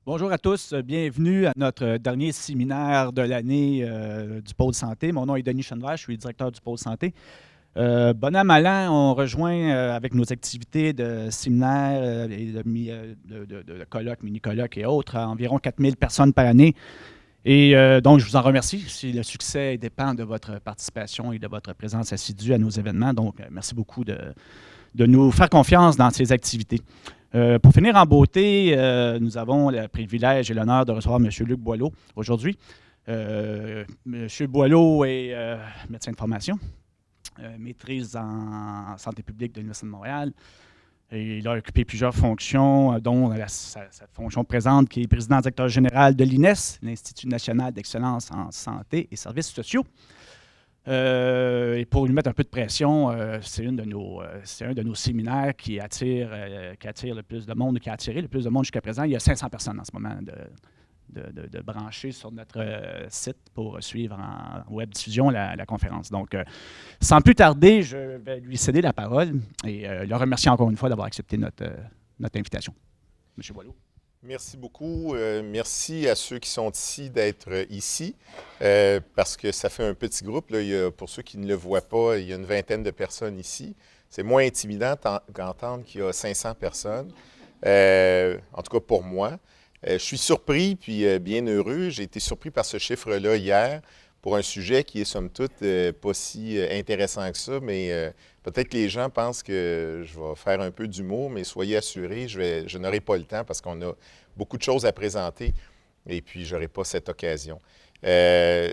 Bonjour à tous, bienvenue à notre dernier séminaire de l'année du pôle santé. Mon nom est Denis Chenevert, je suis directeur du pôle santé. Bon an, mal an, on rejoint avec nos activités de séminaires et de colloques, mini-colloques et autres, environ 4000 personnes par année. Et donc, je vous en remercie. Si le succès dépend de votre participation et de votre présence assidue à nos événements. Donc, merci beaucoup de nous faire confiance dans ces activités. Pour finir en beauté, nous avons le privilège et l'honneur de recevoir M. Luc Boileau aujourd'hui. M. Boileau est médecin de formation, maîtrise en santé publique de l'Université de Montréal. Et il a occupé plusieurs fonctions, dont sa fonction présente, qui est président-directeur général de l'INES, l'Institut national d'excellence en santé et services sociaux. Et pour lui mettre un peu de pression, c'est un de nos séminaires qui attire le plus de monde, qui a attiré le plus de monde jusqu'à présent. Il y a 500 personnes en ce moment de branchés sur notre site pour suivre en web diffusion la conférence. Donc, sans plus tarder, je vais lui céder la parole et le remercier encore une fois d'avoir accepté notre invitation. M. Boileau. Merci beaucoup. Merci à ceux qui sont ici d'être ici, parce que ça fait un petit groupe. Là, pour ceux qui ne le voient pas, il y a une vingtaine de personnes ici. C'est moins intimidant qu'entendre qu'il y a 500 personnes, en tout cas pour moi. Je suis surpris, puis bien heureux. J'ai été surpris par ce chiffre-là hier pour un sujet qui est, somme toute, pas si intéressant que ça, mais peut-être que les gens pensent que je vais faire un peu d'humour, mais soyez assurés, je n'aurai pas le temps parce qu'on a beaucoup de choses à présenter et puis je n'aurai pas cette occasion. Je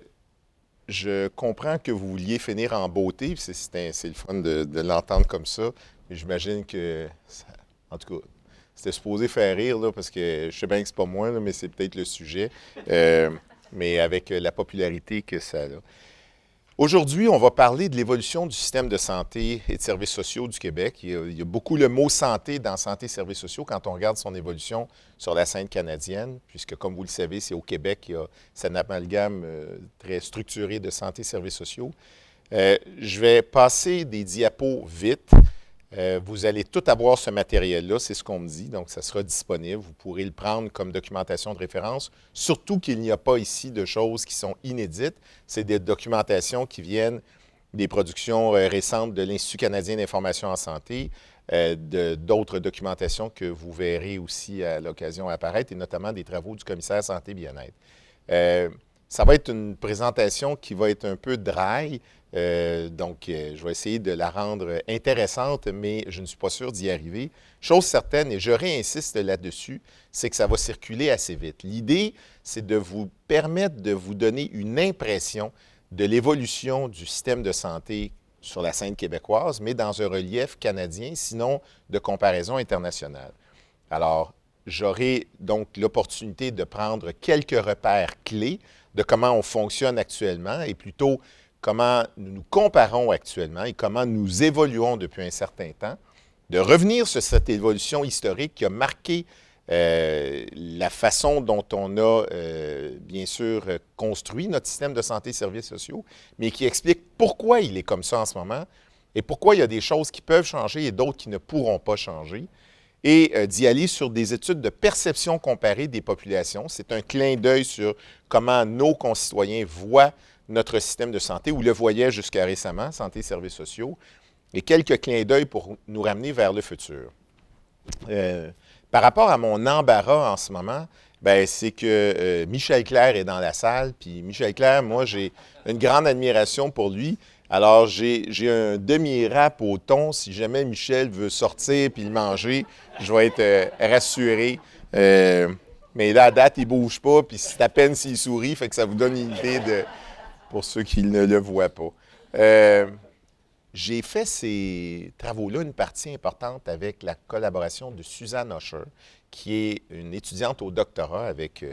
comprends que vous vouliez finir en beauté, c'est le fun de l'entendre comme ça, mais j'imagine que, en tout cas, c'était supposé faire rire, là, parce que je sais bien que c'est pas moi, là, mais c'est peut-être le sujet, mais avec la popularité que ça a. Aujourd'hui, on va parler de l'évolution du système de santé et de services sociaux du Québec. Il y a beaucoup le mot santé dans santé et services sociaux quand on regarde son évolution sur la scène canadienne, puisque, comme vous le savez, c'est au Québec qu'il y a cet amalgame très structuré de santé et services sociaux. Je vais passer des diapos vite. Vous allez tout avoir ce matériel-là, c'est ce qu'on me dit, donc ça sera disponible. Vous pourrez le prendre comme documentation de référence, surtout qu'il n'y a pas ici de choses qui sont inédites. C'est des documentations qui viennent des productions récentes de l'Institut canadien d'information en santé, d'autres documentations que vous verrez aussi à l'occasion apparaître, et notamment des travaux du commissaire santé et bien-être. Ça va être une présentation qui va être un peu dry, donc je vais essayer de la rendre intéressante, mais je ne suis pas sûr d'y arriver. Chose certaine, et je réinsiste là-dessus, c'est que ça va circuler assez vite. L'idée, c'est de vous permettre de vous donner une impression de l'évolution du système de santé sur la scène québécoise, mais dans un relief canadien, sinon de comparaison internationale. Alors, j'aurai donc l'opportunité de prendre quelques repères clés de comment on fonctionne actuellement et plutôt comment nous nous comparons actuellement et comment nous évoluons depuis un certain temps, de revenir sur cette évolution historique qui a marqué la façon dont on a, bien sûr, construit notre système de santé et services sociaux, mais qui explique pourquoi il est comme ça en ce moment et pourquoi il y a des choses qui peuvent changer et d'autres qui ne pourront pas changer. Et d'y aller sur des études de perception comparée des populations. C'est un clin d'œil sur comment nos concitoyens voient notre système de santé, ou le voyaient jusqu'à récemment, santé et services sociaux, et quelques clins d'œil pour nous ramener vers le futur. Par rapport à mon embarras en ce moment, c'est que Michel Clerc est dans la salle, puis Michel Clerc, moi, j'ai une grande admiration pour lui. Alors, j'ai un demi-rap au thon. Si jamais Michel veut sortir puis le manger, je vais être rassuré. Mais là, à date, il ne bouge pas, puis c'est à peine s'il sourit, fait que ça vous donne une idée pour ceux qui ne le voient pas. J'ai fait ces travaux-là une partie importante avec la collaboration de Suzanne Usher, qui est une étudiante au doctorat avec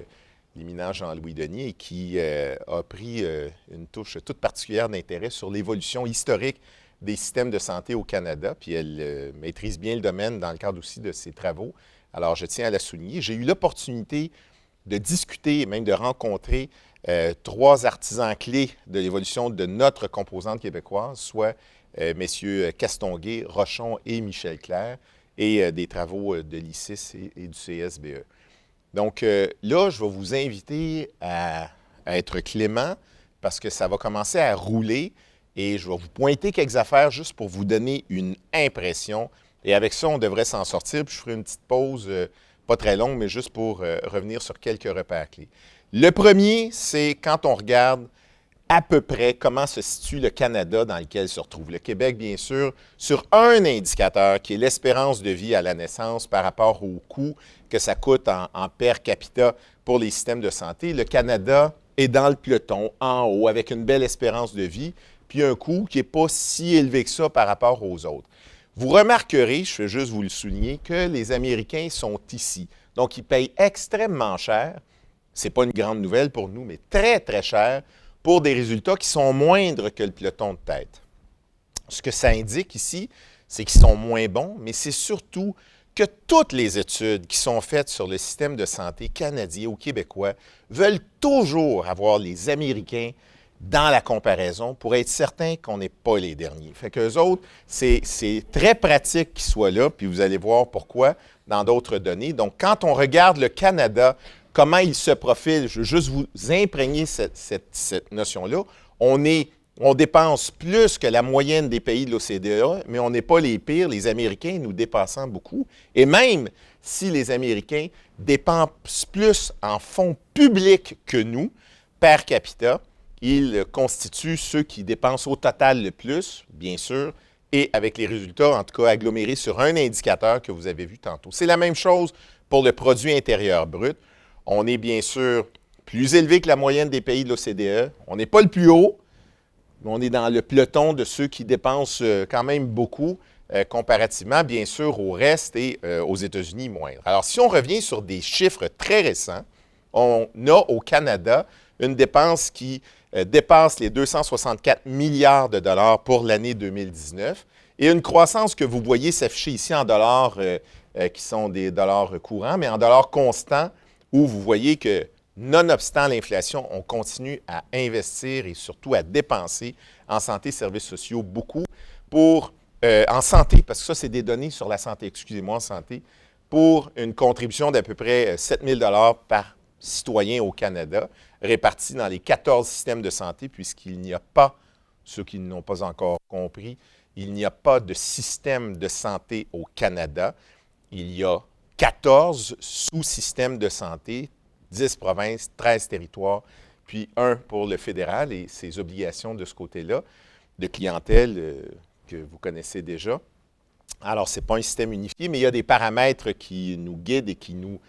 l'éminent Jean-Louis Denis, et qui a pris une touche toute particulière d'intérêt sur l'évolution historique des systèmes de santé au Canada, puis elle maîtrise bien le domaine dans le cadre aussi de ses travaux. Alors, je tiens à la souligner. J'ai eu l'opportunité de discuter et même de rencontrer trois artisans clés de l'évolution de notre composante québécoise, soit messieurs Castonguay, Rochon et Michel Clerc, et des travaux de l'ICIS et du CSBE. Donc là, je vais vous inviter à être clément parce que ça va commencer à rouler et je vais vous pointer quelques affaires juste pour vous donner une impression. Et avec ça, on devrait s'en sortir. Puis je ferai une petite pause, pas très longue, mais juste pour revenir sur quelques repères clés. Le premier, c'est quand on regarde à peu près comment se situe le Canada dans lequel se retrouve le Québec, bien sûr, sur un indicateur qui est l'espérance de vie à la naissance par rapport au coût que ça coûte en per capita pour les systèmes de santé. Le Canada est dans le peloton, en haut, avec une belle espérance de vie, puis un coût qui n'est pas si élevé que ça par rapport aux autres. Vous remarquerez, je vais juste vous le souligner, que les Américains sont ici. Donc, ils payent extrêmement cher. Ce n'est pas une grande nouvelle pour nous, mais très, très cher pour des résultats qui sont moindres que le peloton de tête. Ce que ça indique ici, c'est qu'ils sont moins bons, mais c'est surtout que toutes les études qui sont faites sur le système de santé canadien ou québécois veulent toujours avoir les Américains dans la comparaison pour être certain qu'on n'est pas les derniers. Fait qu'eux autres, c'est très pratique qu'ils soient là, puis vous allez voir pourquoi dans d'autres données. Donc, quand on regarde le Canada, comment il se profile, je veux juste vous imprégner cette notion-là. On dépense plus que la moyenne des pays de l'OCDE, mais on n'est pas les pires, les Américains nous dépassant beaucoup. Et même si les Américains dépensent plus en fonds publics que nous, per capita, ils constituent ceux qui dépensent au total le plus, bien sûr, et avec les résultats, en tout cas, agglomérés sur un indicateur que vous avez vu tantôt. C'est la même chose pour le produit intérieur brut. On est bien sûr plus élevé que la moyenne des pays de l'OCDE. On n'est pas le plus haut, mais on est dans le peloton de ceux qui dépensent quand même beaucoup, comparativement, bien sûr, au reste et aux États-Unis moindre. Alors, si on revient sur des chiffres très récents, on a au Canada une dépense qui dépasse les 264 milliards de dollars pour l'année 2019 et une croissance que vous voyez s'afficher ici en dollars qui sont des dollars courants, mais en dollars constants, où vous voyez que, nonobstant l'inflation, on continue à investir et surtout à dépenser en santé et services sociaux beaucoup en santé, parce que ça, c'est des données sur la santé, excusez-moi, en santé, pour une contribution d'à peu près 7 000 $ par citoyen au Canada, répartis dans les 14 systèmes de santé, puisqu'il n'y a pas, ceux qui n'ont pas encore compris, il n'y a pas de système de santé au Canada. Il y a 14 sous-systèmes de santé, 10 provinces, 13 territoires, puis un pour le fédéral et ses obligations de ce côté-là, de clientèle que vous connaissez déjà. Alors, ce n'est pas un système unifié, mais il y a des paramètres qui nous guident et qui nous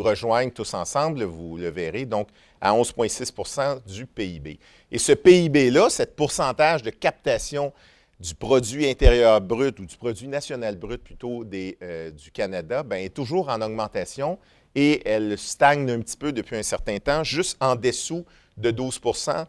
rejoignent tous ensemble, vous le verrez, donc à 11,6 % du PIB. Et ce PIB-là, ce pourcentage de captation du produit intérieur brut ou du produit national brut plutôt du Canada, bien, est toujours en augmentation et elle stagne un petit peu depuis un certain temps, juste en dessous de 12 %.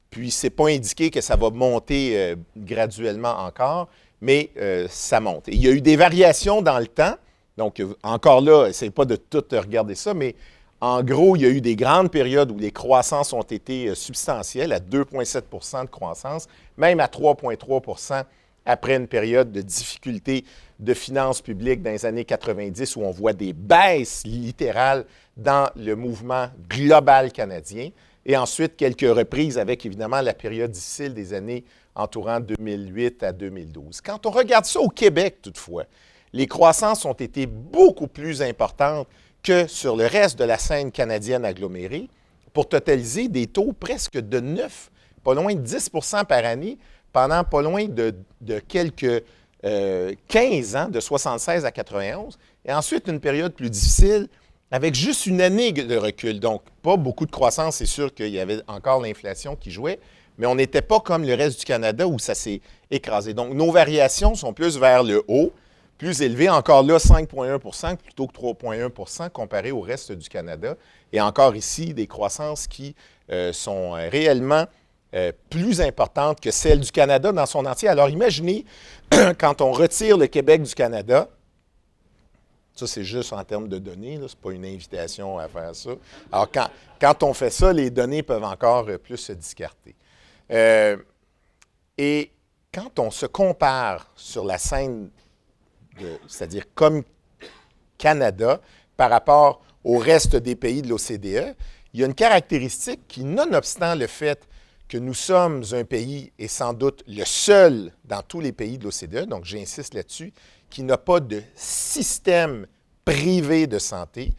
Puis, ce n'est pas indiqué que ça va monter graduellement encore, mais ça monte. Et il y a eu des variations dans le temps. Donc, encore là, essayez pas de tout regarder ça, mais en gros, il y a eu des grandes périodes où les croissances ont été substantielles, à 2,7 % de croissance, même à 3,3 % après une période de difficulté de finances publiques dans les années 90, où on voit des baisses littérales dans le mouvement global canadien. Et ensuite, quelques reprises avec, évidemment, la période difficile des années entourant 2008 à 2012. Quand on regarde ça au Québec, toutefois, les croissances ont été beaucoup plus importantes que sur le reste de la scène canadienne agglomérée, pour totaliser des taux presque de 9, pas loin de 10 % par année, pendant pas loin de quelques 15 ans, de 76 à 91, et ensuite une période plus difficile, avec juste une année de recul. Donc, pas beaucoup de croissance, c'est sûr qu'il y avait encore l'inflation qui jouait, mais on n'était pas comme le reste du Canada où ça s'est écrasé. Donc, nos variations sont plus vers le haut, plus élevées, encore là, 5,1 % plutôt que 3,1 % comparé au reste du Canada. Et encore ici, des croissances qui sont réellement plus importantes que celles du Canada dans son entier. Alors, imaginez, quand on retire le Québec du Canada, ça, c'est juste en termes de données, ce n'est pas une invitation à faire ça. Alors, quand on fait ça, les données peuvent encore plus se discarter. Et quand on se compare sur la scène, c'est-à-dire comme Canada, par rapport au reste des pays de l'OCDE, il y a une caractéristique qui, nonobstant le fait que nous sommes un pays, et sans doute le seul dans tous les pays de l'OCDE, donc j'insiste là-dessus, qui n'a pas de système privé de santé.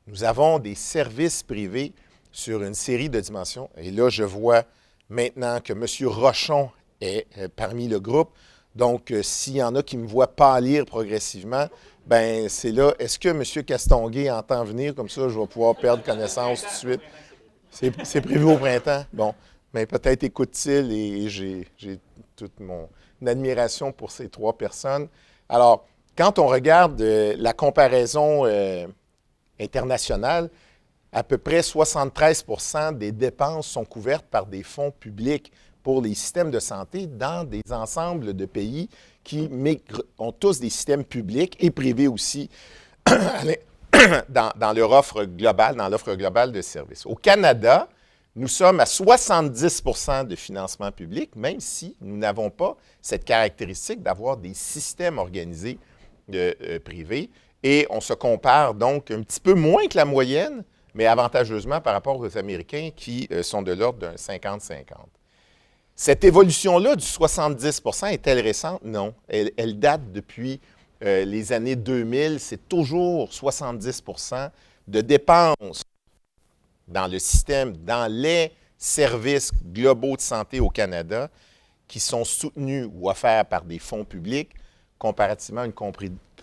Nous avons des services privés sur une série de dimensions. Et là, je vois maintenant que M. Rochon est parmi le groupe. Donc, s'il y en a qui me voient pâlir progressivement, bien, c'est là. Est-ce que M. Castonguay entend venir? Comme ça, je vais pouvoir perdre connaissance tout de suite. C'est prévu au printemps? Bon. Mais peut-être écoute-t-il et j'ai toute mon admiration pour ces trois personnes. Alors, quand on regarde la comparaison internationale, à peu près 73 % des dépenses sont couvertes par des fonds publics pour les systèmes de santé dans des ensembles de pays qui ont tous des systèmes publics et privés aussi dans leur offre globale, dans l'offre globale de services. Au Canada, nous sommes à 70 % de financement public, même si nous n'avons pas cette caractéristique d'avoir des systèmes organisés privés. Et on se compare donc un petit peu moins que la moyenne, mais avantageusement par rapport aux Américains qui sont de l'ordre d'un 50-50. Cette évolution-là du 70 % est-elle récente? Non. Elle date depuis les années 2000. C'est toujours 70 % de dépenses dans le système, dans les services globaux de santé au Canada qui sont soutenus ou offerts par des fonds publics comparativement à une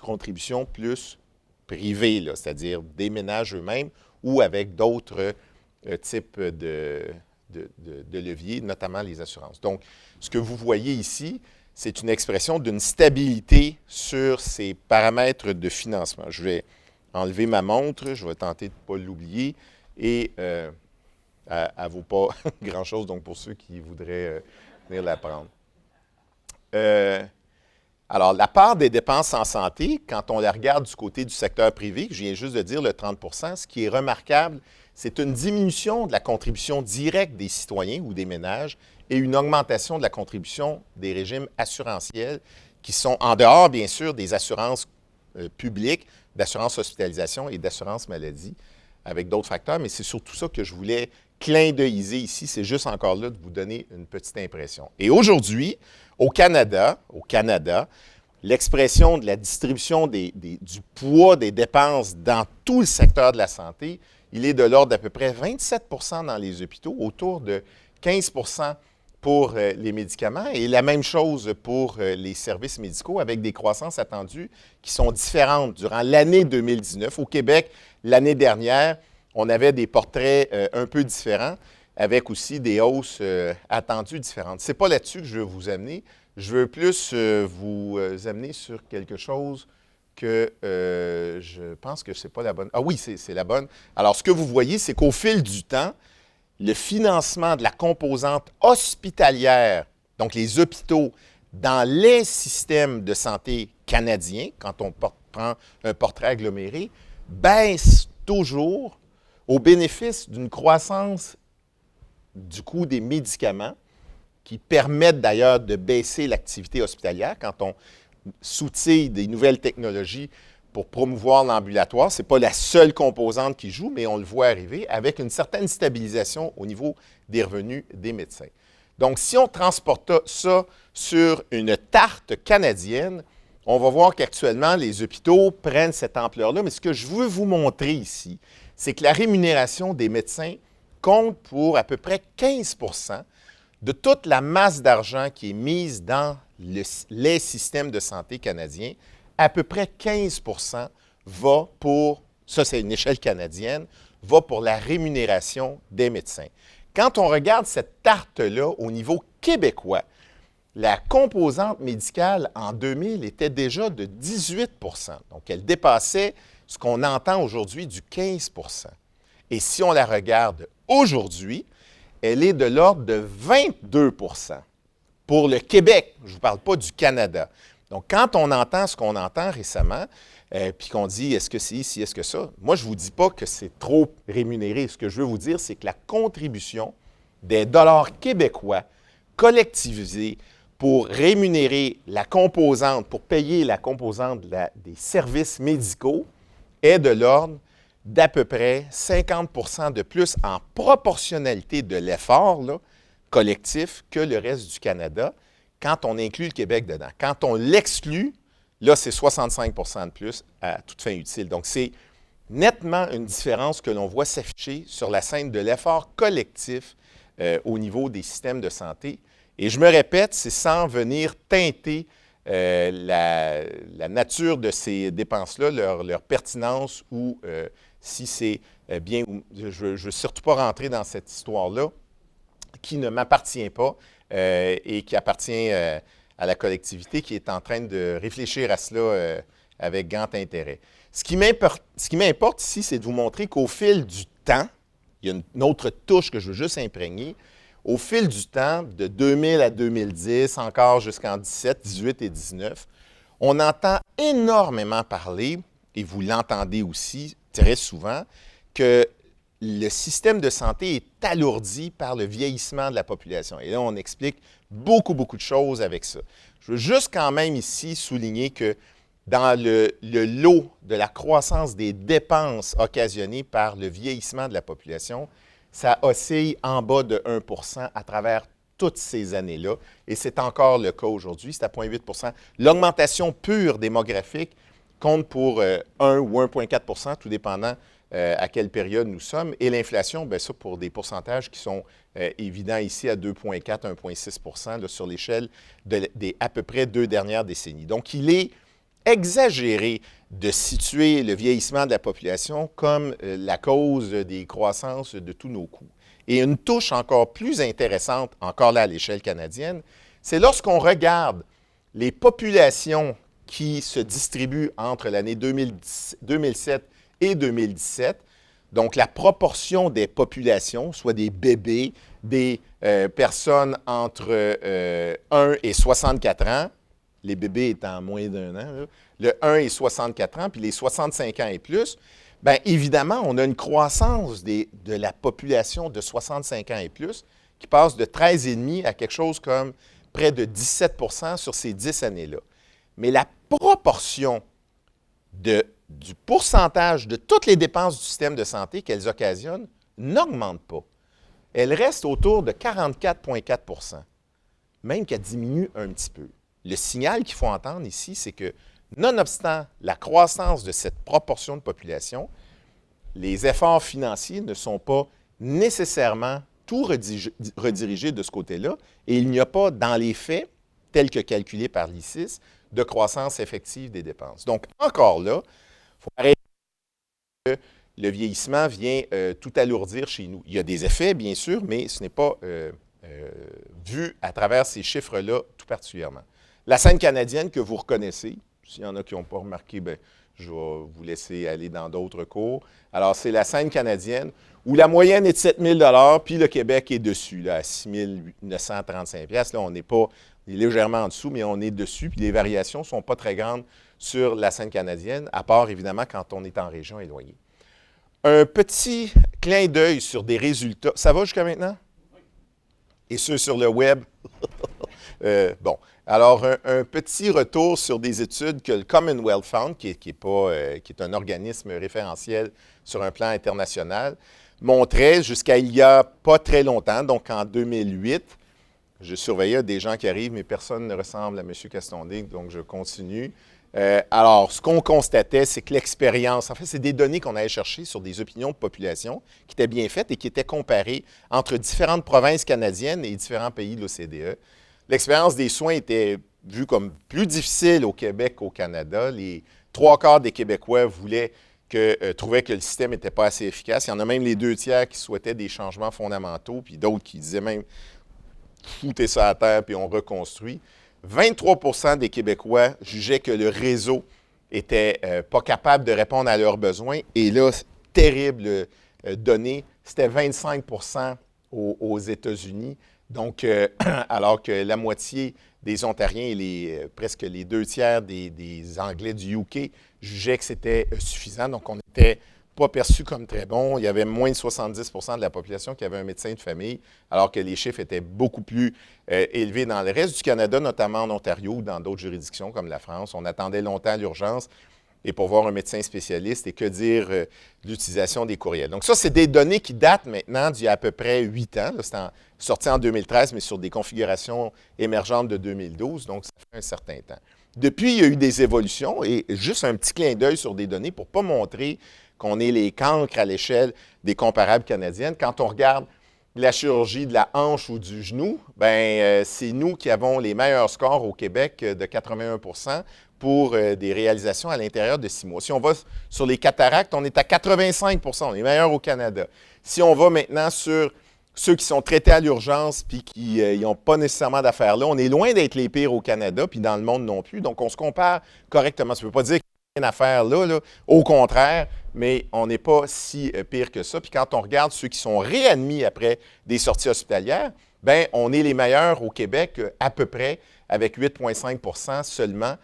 contribution plus privée, là, c'est-à-dire des ménages eux-mêmes ou avec d'autres types de leviers, notamment les assurances. Donc, ce que vous voyez ici, c'est une expression d'une stabilité sur ces paramètres de financement. Je vais enlever ma montre, je vais tenter de ne pas l'oublier. Et elle ne vaut pas grand-chose, donc pour ceux qui voudraient venir la prendre. Alors, la part des dépenses en santé, quand on la regarde du côté du secteur privé, je viens juste de dire le 30 %, ce qui est remarquable, c'est une diminution de la contribution directe des citoyens ou des ménages et une augmentation de la contribution des régimes assurantiels qui sont en dehors, bien sûr, des assurances publiques, d'assurance hospitalisation et d'assurance maladie, avec d'autres facteurs, mais c'est surtout ça que je voulais clin d'œilliser ici. C'est juste encore là de vous donner une petite impression. Et aujourd'hui, au Canada, l'expression de la distribution du poids des dépenses dans tout le secteur de la santé, il est de l'ordre d'à peu près 27 % dans les hôpitaux, autour de 15 % pour les médicaments et la même chose pour les services médicaux avec des croissances attendues qui sont différentes durant l'année 2019. Au Québec, l'année dernière, on avait des portraits un peu différents avec aussi des hausses attendues différentes. Ce n'est pas là-dessus que je veux vous amener. Je veux plus vous amener sur quelque chose que je pense que ce n'est pas la bonne. Ah oui, c'est la bonne. Alors, ce que vous voyez, c'est qu'au fil du temps, le financement de la composante hospitalière, donc les hôpitaux, dans les systèmes de santé canadiens, quand on prend un portrait aggloméré, baisse toujours au bénéfice d'une croissance du coût des médicaments qui permettent d'ailleurs de baisser l'activité hospitalière quand on soutient des nouvelles technologies pour promouvoir l'ambulatoire. Ce n'est pas la seule composante qui joue, mais on le voit arriver avec une certaine stabilisation au niveau des revenus des médecins. Donc, si on transporte ça sur une tarte canadienne, on va voir qu'actuellement, les hôpitaux prennent cette ampleur-là. Mais ce que je veux vous montrer ici, c'est que la rémunération des médecins compte pour à peu près 15 % de toute la masse d'argent qui est mise dans les systèmes de santé canadiens. À peu près 15 % va pour, ça c'est une échelle canadienne, va pour la rémunération des médecins. Quand on regarde cette tarte-là au niveau québécois, la composante médicale en 2000 était déjà de 18 %. Donc, elle dépassait ce qu'on entend aujourd'hui du 15 %. Et si on la regarde aujourd'hui, elle est de l'ordre de 22 % pour le Québec. Je ne vous parle pas du Canada. Donc, quand on entend ce qu'on entend récemment, puis qu'on dit est-ce que c'est ici, est-ce que ça, moi, je ne vous dis pas que c'est trop rémunéré. Ce que je veux vous dire, c'est que la contribution des dollars québécois collectivisés pour rémunérer la composante, pour payer la composante des services médicaux, est de l'ordre d'à peu près 50 de plus en proportionnalité de l'effort là, collectif que le reste du Canada quand on inclut le Québec dedans. Quand on l'exclut, là, c'est 65 de plus à toute fin utile. Donc, c'est nettement une différence que l'on voit s'afficher sur la scène de l'effort collectif au niveau des systèmes de santé. Et je me répète, c'est sans venir teinter la nature de ces dépenses-là, leur pertinence ou si c'est bien. Je ne veux surtout pas rentrer dans cette histoire-là qui ne m'appartient pas et qui appartient à la collectivité qui est en train de réfléchir à cela avec grand intérêt. Ce qui m'importe ici, c'est de vous montrer qu'au fil du temps, il y a une autre touche que je veux juste imprégner, au fil du temps, de 2000 à 2010, encore jusqu'en 17, 18 et 19, on entend énormément parler, et vous l'entendez aussi très souvent, que le système de santé est alourdi par le vieillissement de la population. Et là, on explique beaucoup de choses avec ça. Je veux juste quand même ici souligner que dans le lot de la croissance des dépenses occasionnées par le vieillissement de la population, ça oscille en bas de 1 à travers toutes ces années-là. Et c'est encore le cas aujourd'hui, c'est à 0,8 L'augmentation pure démographique compte pour 1 ou 1,4 tout dépendant à quelle période nous sommes. Et l'inflation, bien ça, pour des pourcentages qui sont évidents ici à 2,4, 1,6 sur l'échelle des à peu près 2 dernières décennies. Donc, il est exagéré de situer le vieillissement de la population comme la cause des croissances de tous nos coûts. Et une touche encore plus intéressante, encore là à l'échelle canadienne, c'est lorsqu'on regarde les populations qui se distribuent entre l'année 2007 et 2017, donc la proportion des populations, soit des bébés, des personnes entre 1 et 64 ans, les bébés étant moins d'1 an, là, le 1 et 64 ans, puis les 65 ans et plus, bien évidemment, on a une croissance de la population de 65 ans et plus qui passe de 13,5 à quelque chose comme près de 17 sur ces 10 années-là. Mais la proportion du pourcentage de toutes les dépenses du système de santé qu'elles occasionnent n'augmente pas. Elle reste autour de 44,4 même qu'elle diminue un petit peu. Le signal qu'il faut entendre ici, c'est que, nonobstant la croissance de cette proportion de population, les efforts financiers ne sont pas nécessairement tout redirigés de ce côté-là et il n'y a pas, dans les faits, tels que calculés par l'ICIS, de croissance effective des dépenses. Donc, encore là, il faut arrêter que le vieillissement vient tout alourdir chez nous. Il y a des effets, bien sûr, mais ce n'est pas vu à travers ces chiffres-là tout particulièrement. La scène canadienne que vous reconnaissez, s'il y en a qui n'ont pas remarqué, bien, je vais vous laisser aller dans d'autres cours. Alors, c'est la scène canadienne où la moyenne est de 7 000 puis le Québec est dessus, là, à 6 935 Là, on n'est pas légèrement en dessous, mais on est dessus, puis les variations ne sont pas très grandes sur la scène canadienne, à part, évidemment, quand on est en région éloignée. Un petit clin d'œil sur des résultats. Ça va jusqu'à maintenant? Et ceux sur le web? Bon. Alors, un petit retour sur des études que le Commonwealth Fund, qui est un organisme référentiel sur un plan international, montrait jusqu'à il y a pas très longtemps, donc en 2008. Je surveillais des gens qui arrivent, mais personne ne ressemble à M. Castondet, donc je continue. Alors, ce qu'on constatait, c'est que l'expérience, en fait, c'est des données qu'on allait chercher sur des opinions de population qui étaient bien faites et qui étaient comparées entre différentes provinces canadiennes et différents pays de l'OCDE. L'expérience des soins était vue comme plus difficile au Québec qu'au Canada. Les 3/4 des Québécois trouvaient que le système n'était pas assez efficace. Il y en a même les 2 tiers qui souhaitaient des changements fondamentaux, puis d'autres qui disaient même « foutez ça à terre, puis on reconstruit ». 23 des Québécois jugeaient que le réseau n'était pas capable de répondre à leurs besoins. Et là, terrible donnée, c'était 25 aux États-Unis. Donc, alors que la moitié des Ontariens et presque les 2 tiers des Anglais du UK jugeaient que c'était suffisant. Donc, on n'était pas perçu comme très bon. Il y avait moins de 70 de la population qui avait un médecin de famille, alors que les chiffres étaient beaucoup plus élevés dans le reste du Canada, notamment en Ontario ou dans d'autres juridictions comme la France. On attendait longtemps l'urgence. et pour voir un médecin spécialiste. Et que dire de l'utilisation des courriels. Donc ça, c'est des données qui datent maintenant d'il y a à peu près 8 ans. C'est sorti en 2013, mais sur des configurations émergentes de 2012, donc ça fait un certain temps. Depuis, il y a eu des évolutions et juste un petit clin d'œil sur des données pour ne pas montrer qu'on est les cancres à l'échelle des comparables canadiennes. Quand on regarde la chirurgie de la hanche ou du genou, c'est nous qui avons les meilleurs scores au Québec de 81 pour des réalisations à l'intérieur de 6 mois. Si on va sur les cataractes, on est à 85 on est meilleur au Canada. Si on va maintenant sur ceux qui sont traités à l'urgence puis qui n'ont pas nécessairement d'affaires là, on est loin d'être les pires au Canada puis dans le monde non plus. Donc, on se compare correctement. Ça ne veut pas dire qu'il n'y a rien à faire là. Au contraire, mais on n'est pas si pire que ça. Puis quand on regarde ceux qui sont réadmis après des sorties hospitalières, on est les meilleurs au Québec à peu près avec 8,5 seulement.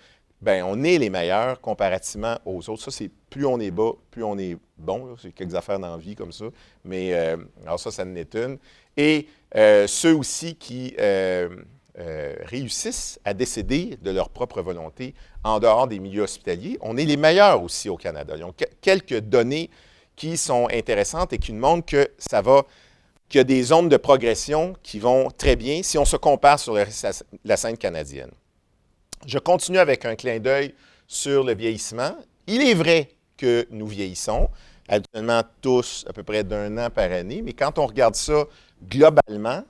On est les meilleurs comparativement aux autres. Ça, c'est plus on est bas, plus on est bon. Là. C'est quelques affaires dans la vie comme ça. Mais alors ça en est une. Et ceux aussi qui réussissent à décéder de leur propre volonté en dehors des milieux hospitaliers, on est les meilleurs aussi au Canada. Il y a quelques données qui sont intéressantes et qui nous montrent que qu'il y a des zones de progression qui vont très bien si on se compare sur la scène canadienne. Je continue avec un clin d'œil sur le vieillissement. Il est vrai que nous vieillissons, habituellement tous à peu près d'1 an par année, mais quand on regarde ça globalement,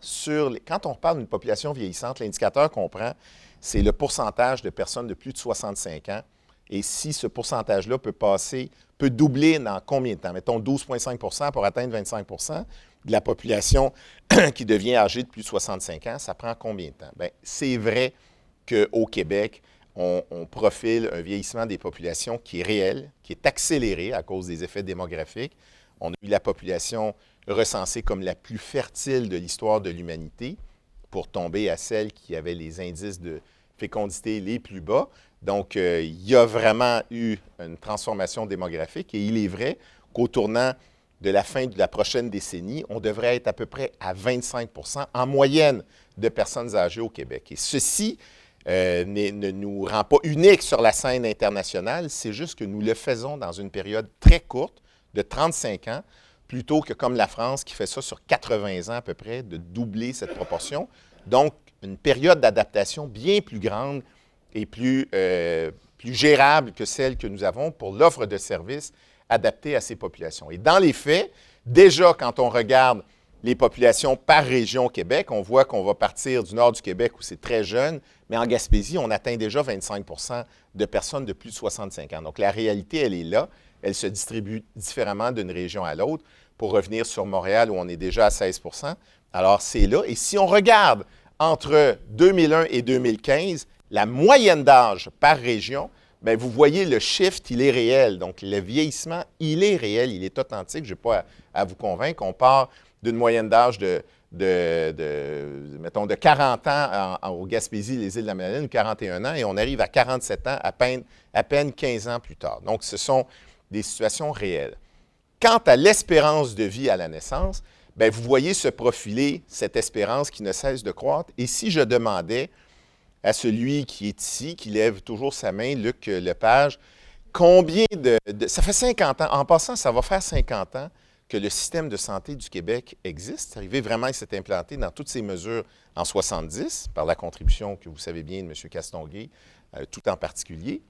quand on parle d'une population vieillissante, l'indicateur qu'on prend, c'est le pourcentage de personnes de plus de 65 ans. Et si ce pourcentage-là peut doubler dans combien de temps? Mettons 12,5 pour atteindre 25 de la population qui devient âgée de plus de 65 ans, ça prend combien de temps? C'est vrai qu'au Québec, on profile un vieillissement des populations qui est réel, qui est accéléré à cause des effets démographiques. On a eu la population recensée comme la plus fertile de l'histoire de l'humanité pour tomber à celle qui avait les indices de fécondité les plus bas. Donc, il y a vraiment eu une transformation démographique et il est vrai qu'au tournant de la fin de la prochaine décennie, on devrait être à peu près à 25 en moyenne de personnes âgées au Québec. Et ceci ne nous rend pas uniques sur la scène internationale, c'est juste que nous le faisons dans une période très courte, de 35 ans, plutôt que comme la France qui fait ça sur 80 ans à peu près, de doubler cette proportion. Donc, une période d'adaptation bien plus grande et plus gérable que celle que nous avons pour l'offre de services adaptée à ces populations. Et dans les faits, déjà quand on regarde les populations par région au Québec, on voit qu'on va partir du nord du Québec où c'est très jeune, mais en Gaspésie, on atteint déjà 25 de personnes de plus de 65 ans. Donc, la réalité, elle est là. Elle se distribue différemment d'une région à l'autre. Pour revenir sur Montréal, où on est déjà à 16 alors c'est là. Et si on regarde entre 2001 et 2015, la moyenne d'âge par région, vous voyez le shift, il est réel. Donc, le vieillissement, il est réel, il est authentique. Je n'ai pas à vous convaincre. On part d'une moyenne d'âge mettons, de 40 ans au Gaspésie, les îles de la Madeleine, ou 41 ans, et on arrive à 47 ans à peine 15 ans plus tard. Donc, ce sont des situations réelles. Quant à l'espérance de vie à la naissance, vous voyez se profiler cette espérance qui ne cesse de croître. Et si je demandais à celui qui est ici, qui lève toujours sa main, Luc Lepage, combien ça fait 50 ans, en passant, ça va faire 50 ans que le système de santé du Québec existe. C'est arrivé vraiment, il s'est implanté dans toutes ces mesures en 70, par la contribution que vous savez bien de M. Castonguay, tout en particulier.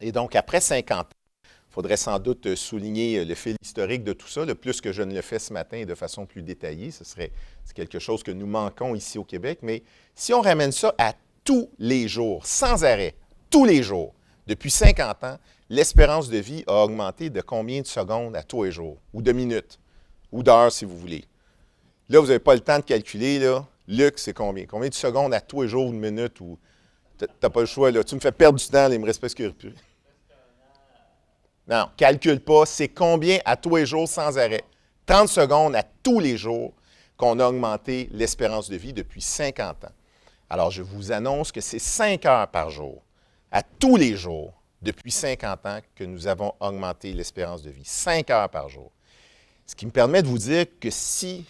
Et donc, après 50 ans, il faudrait sans doute souligner le fil historique de tout ça, le plus que je ne le fais ce matin et de façon plus détaillée. C'est quelque chose que nous manquons ici au Québec. Mais si on ramène ça à tous les jours, sans arrêt, tous les jours, depuis 50 ans, l'espérance de vie a augmenté de combien de secondes à tous les jours, ou de minutes, ou d'heures si vous voulez. Là, vous n'avez pas le temps de calculer, là. Luc, c'est combien? Combien de secondes à tous les jours ou de minutes? Ou... Tu n'as pas le choix, là. Tu me fais perdre du temps, là, il me reste presque plus. Non, calcule pas. C'est combien à tous les jours sans arrêt? 30 secondes à tous les jours qu'on a augmenté l'espérance de vie depuis 50 ans. Alors, je vous annonce que c'est 5 heures par jour, à tous les jours, depuis 50 ans, que nous avons augmenté l'espérance de vie. 5 heures par jour. Ce qui me permet de vous dire que si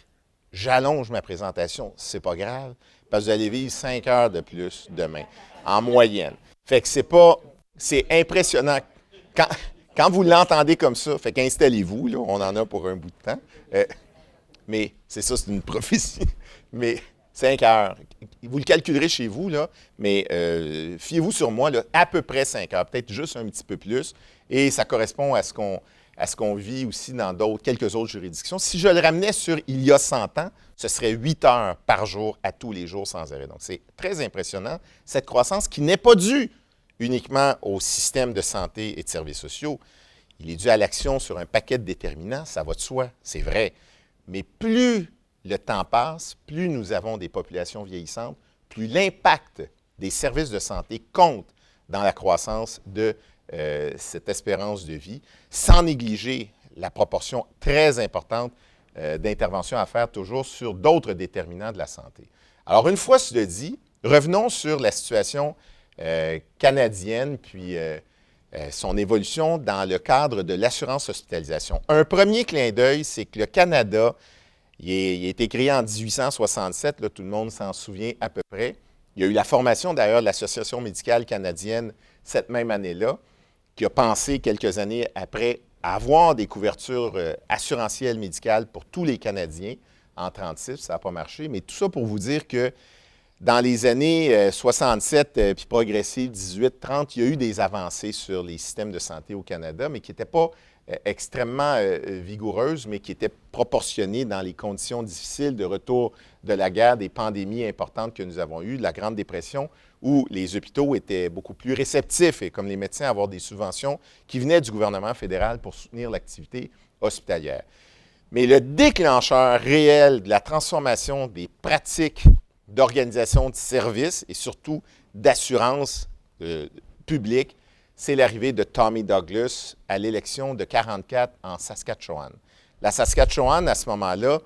j'allonge ma présentation, c'est pas grave, parce que vous allez vivre 5 heures de plus demain, en moyenne. Fait que c'est impressionnant. quand, quand vous l'entendez comme ça, fait qu'installez-vous, là, on en a pour un bout de temps. Mais c'est ça, c'est une prophétie. Mais 5 heures. Vous le calculerez chez vous, là, mais fiez-vous sur moi, là, à peu près 5 heures, peut-être juste un petit peu plus. Et ça correspond à ce qu'on vit aussi dans quelques autres juridictions. Si je le ramenais sur il y a 100 ans, ce serait 8 heures par jour, à tous les jours, sans arrêt. Donc, c'est très impressionnant, cette croissance qui n'est pas due uniquement au système de santé et de services sociaux. Il est dû à l'action sur un paquet de déterminants, ça va de soi, c'est vrai. Mais plus le temps passe, plus nous avons des populations vieillissantes, plus l'impact des services de santé compte dans la croissance de cette espérance de vie, sans négliger la proportion très importante d'interventions à faire toujours sur d'autres déterminants de la santé. Alors, une fois cela dit, revenons sur la situation canadienne, puis son évolution dans le cadre de l'assurance hospitalisation. Un premier clin d'œil, c'est que le Canada, il a été créé en 1867, là, tout le monde s'en souvient à peu près. Il y a eu la formation d'ailleurs de l'Association médicale canadienne cette même année-là, qui a pensé quelques années après à avoir des couvertures assurantielles médicales pour tous les Canadiens en 1936. Ça n'a pas marché, mais tout ça pour vous dire que dans les années 67 puis progressives, 18-30, il y a eu des avancées sur les systèmes de santé au Canada, mais qui n'étaient pas extrêmement vigoureuses, mais qui étaient proportionnées dans les conditions difficiles de retour de la guerre, des pandémies importantes que nous avons eues, de la Grande Dépression, où les hôpitaux étaient beaucoup plus réceptifs, et comme les médecins, avoir des subventions qui venaient du gouvernement fédéral pour soutenir l'activité hospitalière. Mais le déclencheur réel de la transformation des pratiques d'organisation de services et surtout d'assurance publique, c'est l'arrivée de Tommy Douglas à l'élection de 1944 en Saskatchewan. La Saskatchewan, à ce moment-là,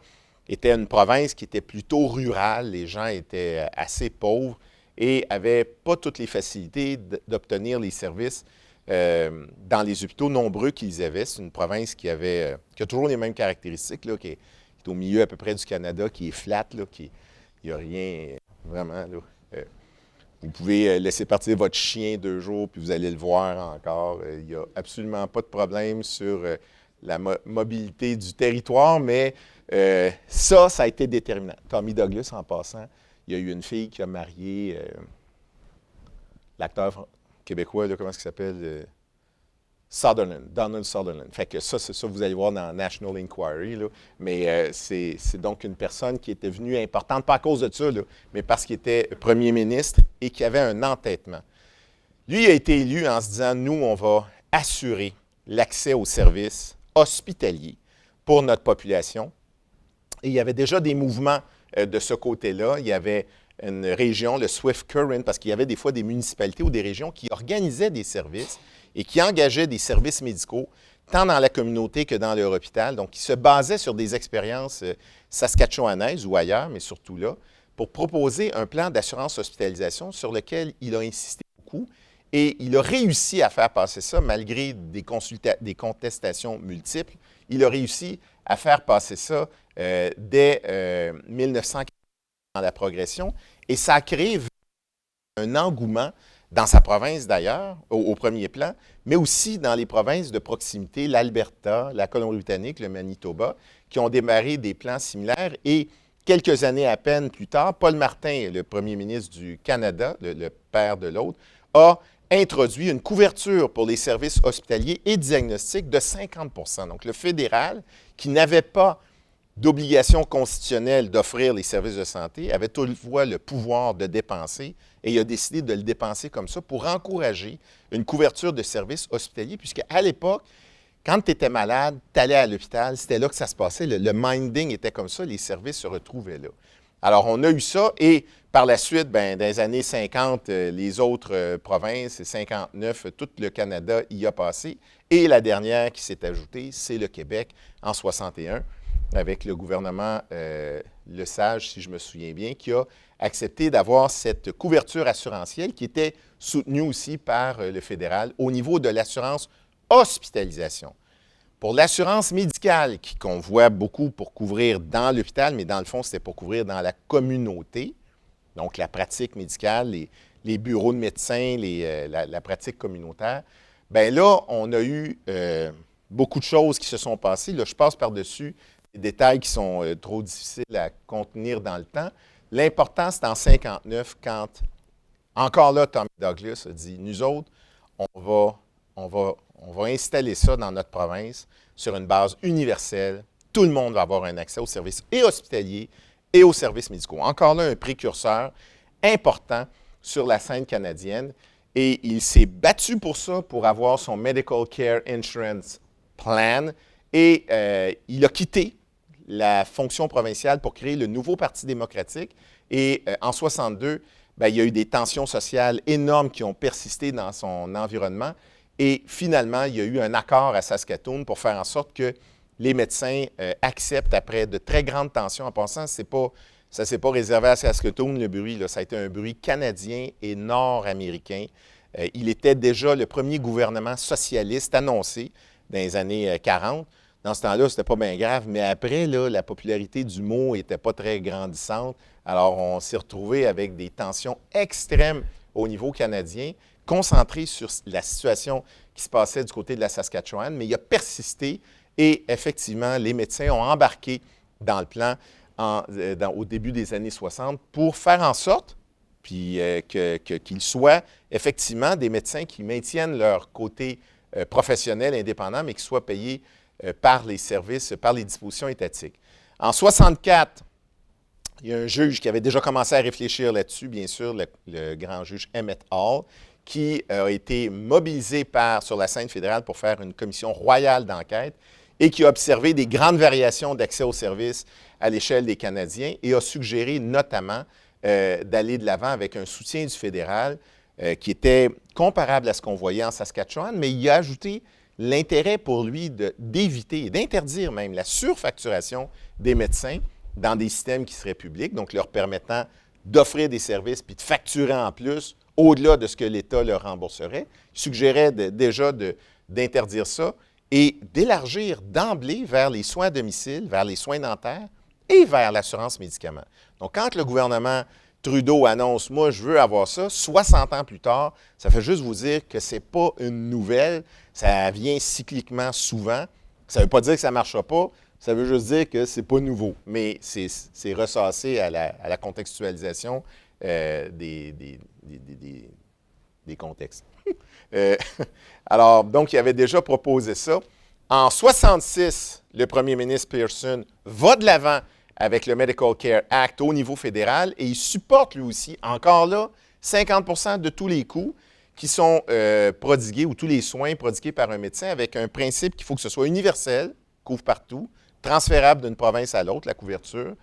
était une province qui était plutôt rurale. Les gens étaient assez pauvres et n'avaient pas toutes les facilités d'obtenir les services dans les hôpitaux nombreux qu'ils avaient. C'est une province qui a toujours les mêmes caractéristiques, là, qui est au milieu à peu près du Canada, qui est flat, là, il n'y a rien vraiment. Là, vous pouvez laisser partir votre chien 2 jours, puis vous allez le voir encore. Il n'y a absolument pas de problème sur la mobilité du territoire, mais ça a été déterminant. Tommy Douglas, en passant, il y a eu une fille qui a marié l'acteur québécois, là, comment est-ce qu'il s'appelle? Sutherland, Donald Sutherland. Fait que ça, c'est ça, vous allez voir dans National Inquiry, là. Mais c'est donc une personne qui était venue importante, pas à cause de ça, là, mais parce qu'il était premier ministre et qu'il avait un entêtement. Lui a été élu en se disant, nous, on va assurer l'accès aux services hospitaliers pour notre population. Et il y avait déjà des mouvements de ce côté-là. Il y avait une région, le Swift Current, parce qu'il y avait des fois des municipalités ou des régions qui organisaient des services et qui engageaient des services médicaux, tant dans la communauté que dans leur hôpital. Donc, qui se basaient sur des expériences saskatchewanaises ou ailleurs, mais surtout là, pour proposer un plan d'assurance hospitalisation sur lequel il a insisté beaucoup. Et il a réussi à faire passer ça, malgré des contestations multiples. Il a réussi à faire passer ça dès 1940 dans la progression. Et ça a créé un engouement dans sa province d'ailleurs, au premier plan, mais aussi dans les provinces de proximité, l'Alberta, la Colombie-Britannique, le Manitoba, qui ont démarré des plans similaires. Et quelques années à peine plus tard, Paul Martin, le premier ministre du Canada, le père de l'autre, a introduit une couverture pour les services hospitaliers et diagnostiques de 50 %. Donc, le fédéral, qui n'avait pas d'obligation constitutionnelle d'offrir les services de santé, avait toutefois le pouvoir de dépenser et il a décidé de le dépenser comme ça pour encourager une couverture de services hospitaliers, puisqu'à l'époque, quand tu étais malade, tu allais à l'hôpital, c'était là que ça se passait. Le minding était comme ça, les services se retrouvaient là. Alors, on a eu ça et par la suite, dans les années 50, les autres provinces, 59, tout le Canada y a passé. Et la dernière qui s'est ajoutée, c'est le Québec en 61, avec le gouvernement Lesage, si je me souviens bien, qui a accepté d'avoir cette couverture assurantielle qui était soutenue aussi par le fédéral au niveau de l'assurance hospitalisation. Pour l'assurance médicale, qu'on voit beaucoup pour couvrir dans l'hôpital, mais dans le fond, c'était pour couvrir dans la communauté, donc la pratique médicale, les bureaux de médecins, la pratique communautaire, Bien là, on a eu beaucoup de choses qui se sont passées. Là, je passe par-dessus des détails qui sont trop difficiles à contenir dans le temps. L'important, c'est en 1959, quand, encore là, Tommy Douglas a dit, nous autres, on va installer ça dans notre province sur une base universelle. Tout le monde va avoir un accès aux services et hospitaliers et aux services médicaux. Encore là, un précurseur important sur la scène canadienne. Et il s'est battu pour ça, pour avoir son Medical Care Insurance Plan. Et il a quitté la fonction provinciale pour créer le nouveau Parti démocratique. Et en 1962, bien, il y a eu des tensions sociales énormes qui ont persisté dans son environnement. Et finalement, il y a eu un accord à Saskatoon pour faire en sorte que les médecins acceptent, après de très grandes tensions. En passant, ça ne s'est pas réservé à Saskatoon, le bruit. Là, ça a été un bruit canadien et nord-américain. Il était déjà le premier gouvernement socialiste annoncé dans les années 40. Dans ce temps-là, ce n'était pas bien grave, mais après, là, la popularité du mot n'était pas très grandissante. Alors, on s'est retrouvé avec des tensions extrêmes au niveau canadien, concentrées sur la situation qui se passait du côté de la Saskatchewan, mais il a persisté et effectivement, les médecins ont embarqué dans le plan au début des années 60 pour faire en sorte qu'ils soient effectivement des médecins qui maintiennent leur côté professionnel indépendant, mais qui soient payés par les services, par les dispositions étatiques. En 1964, il y a un juge qui avait déjà commencé à réfléchir là-dessus, bien sûr, le grand juge Emmett Hall, qui a été mobilisé sur la scène fédérale pour faire une commission royale d'enquête et qui a observé des grandes variations d'accès aux services à l'échelle des Canadiens et a suggéré notamment d'aller de l'avant avec un soutien du fédéral qui était comparable à ce qu'on voyait en Saskatchewan, mais il a ajouté l'intérêt pour lui d'éviter et d'interdire même la surfacturation des médecins dans des systèmes qui seraient publics, donc leur permettant d'offrir des services puis de facturer en plus au-delà de ce que l'État leur rembourserait. Il suggérait déjà d'interdire ça et d'élargir d'emblée vers les soins à domicile, vers les soins dentaires et vers l'assurance médicaments. Donc, quand le gouvernement Trudeau annonce « Moi, je veux avoir ça », 60 ans plus tard, ça fait juste vous dire que ce n'est pas une nouvelle, ça vient cycliquement souvent. Ça ne veut pas dire que ça ne marchera pas, ça veut juste dire que ce n'est pas nouveau, mais c'est ressassé à la contextualisation des contextes. Alors, donc, il avait déjà proposé ça. En 1966, le premier ministre Pearson va de l'avant avec le Medical Care Act au niveau fédéral et il supporte lui aussi, encore là, 50 de tous les coûts qui sont prodigués ou tous les soins prodigués par un médecin avec un principe qu'il faut que ce soit universel, couvre partout, transférable d'une province à l'autre, la couverture,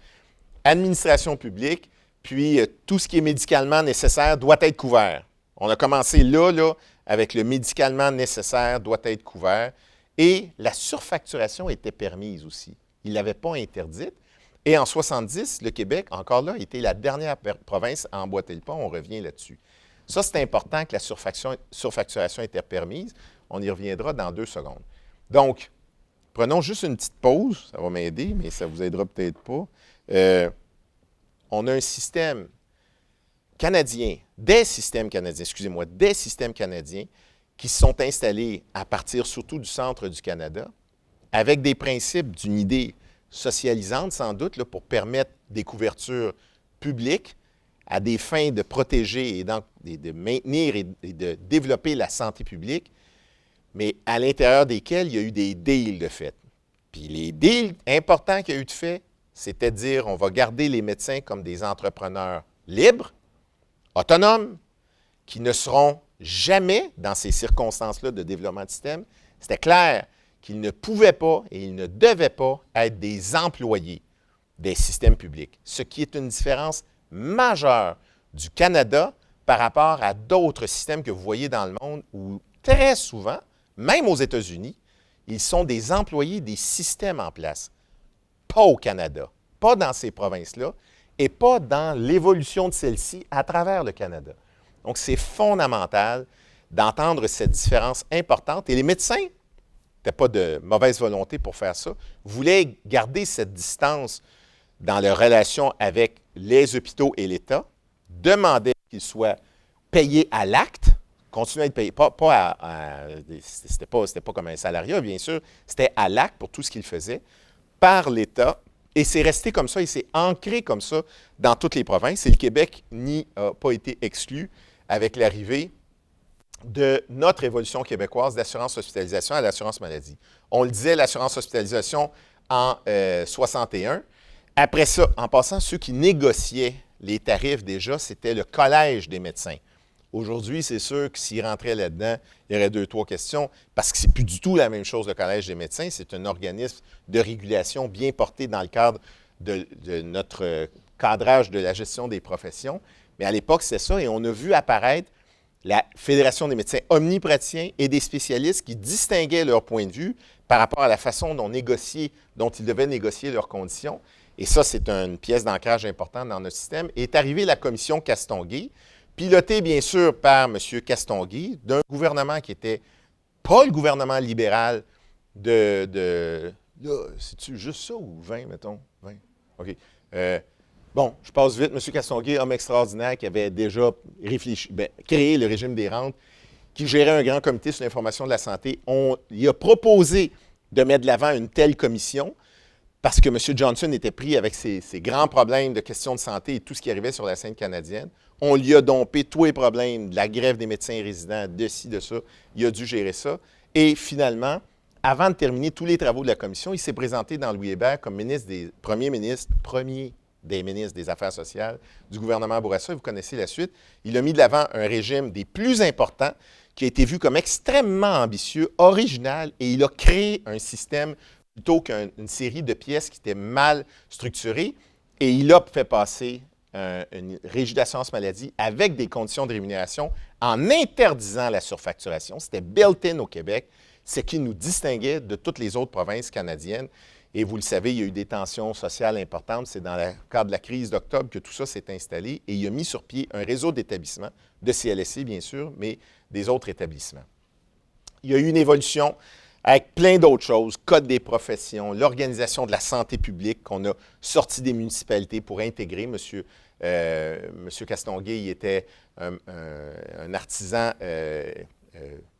administration publique, puis tout ce qui est médicalement nécessaire doit être couvert. On a commencé là, avec le médicalement nécessaire doit être couvert. Et la surfacturation était permise aussi. Il ne l'avait pas interdite. Et en 1970, le Québec, encore là, était la dernière province à emboîter le pas. On revient là-dessus. Ça, c'est important que la surfacturation était permise. On y reviendra dans 2 secondes. Donc, prenons juste une petite pause. Ça va m'aider, mais ça ne vous aidera peut-être pas. On a un système canadien, des systèmes canadiens qui se sont installés à partir surtout du centre du Canada, avec des principes d'une idée socialisante, sans doute, là, pour permettre des couvertures publiques à des fins de protéger et de maintenir et de développer la santé publique, mais à l'intérieur desquels il y a eu des deals de fait. Puis les deals importants qu'il y a eu de fait, c'était de dire on va garder les médecins comme des entrepreneurs libres, autonomes, qui ne seront jamais, dans ces circonstances-là de développement de système, c'était clair qu'ils ne pouvaient pas et ils ne devaient pas être des employés des systèmes publics, ce qui est une différence majeure du Canada par rapport à d'autres systèmes que vous voyez dans le monde où très souvent, même aux États-Unis, ils sont des employés des systèmes en place. Pas au Canada, pas dans ces provinces-là et pas dans l'évolution de celles-ci à travers le Canada. Donc, c'est fondamental d'entendre cette différence importante. Et les médecins, n'était pas de mauvaise volonté pour faire ça, voulaient garder cette distance dans leur relation avec les hôpitaux et l'État, demandaient qu'ils soient payés à l'acte, continuait à être payé. C'était pas comme un salariat, bien sûr. C'était à l'acte pour tout ce qu'il faisait par l'État. Et c'est resté comme ça, et c'est ancré comme ça dans toutes les provinces. Et le Québec n'y a pas été exclu avec l'arrivée de notre évolution québécoise d'assurance hospitalisation à l'assurance maladie. On le disait, l'assurance hospitalisation en 61. Après ça, en passant, ceux qui négociaient les tarifs déjà, c'était le Collège des médecins. Aujourd'hui, c'est sûr que s'ils rentraient là-dedans, il y aurait 2-3 questions, parce que c'est plus du tout la même chose, le Collège des médecins. C'est un organisme de régulation bien porté dans le cadre de notre cadrage de la gestion des professions. Mais à l'époque, c'est ça, et on a vu apparaître la Fédération des médecins omnipraticiens et des spécialistes qui distinguaient leur point de vue par rapport à la façon dont ils devaient négocier leurs conditions. Et ça, c'est une pièce d'ancrage importante dans notre système. Et est arrivée la commission Castonguay, pilotée bien sûr par M. Castonguay, d'un gouvernement qui n'était pas le gouvernement libéral là, c'est-tu juste ça ou 20, mettons? 20. OK. Bon, je passe vite. M. Castonguay, homme extraordinaire qui avait déjà créé le régime des rentes, qui gérait un grand comité sur l'information de la santé. Il a proposé de mettre de l'avant une telle commission parce que M. Johnson était pris avec ses grands problèmes de questions de santé et tout ce qui arrivait sur la scène canadienne. On lui a dompé tous les problèmes de la grève des médecins résidents, de ci, de ça. Il a dû gérer ça. Et finalement, avant de terminer tous les travaux de la commission, il s'est présenté dans Louis Hébert comme premier des ministres des Affaires sociales du gouvernement Bourassa. Vous connaissez la suite. Il a mis de l'avant un régime des plus importants qui a été vu comme extrêmement ambitieux, original, et il a créé un système plutôt qu'une série de pièces qui étaient mal structurées, et il a fait passer une régie d'assurance maladie avec des conditions de rémunération en interdisant la surfacturation. C'était built-in au Québec, ce qui nous distinguait de toutes les autres provinces canadiennes. Et vous le savez, il y a eu des tensions sociales importantes. C'est dans le cadre de la crise d'octobre que tout ça s'est installé. Et il a mis sur pied un réseau d'établissements, de CLSC bien sûr, mais des autres établissements. Il y a eu une évolution avec plein d'autres choses, code des professions, l'organisation de la santé publique qu'on a sorti des municipalités pour intégrer. Monsieur Castonguay, il était un artisan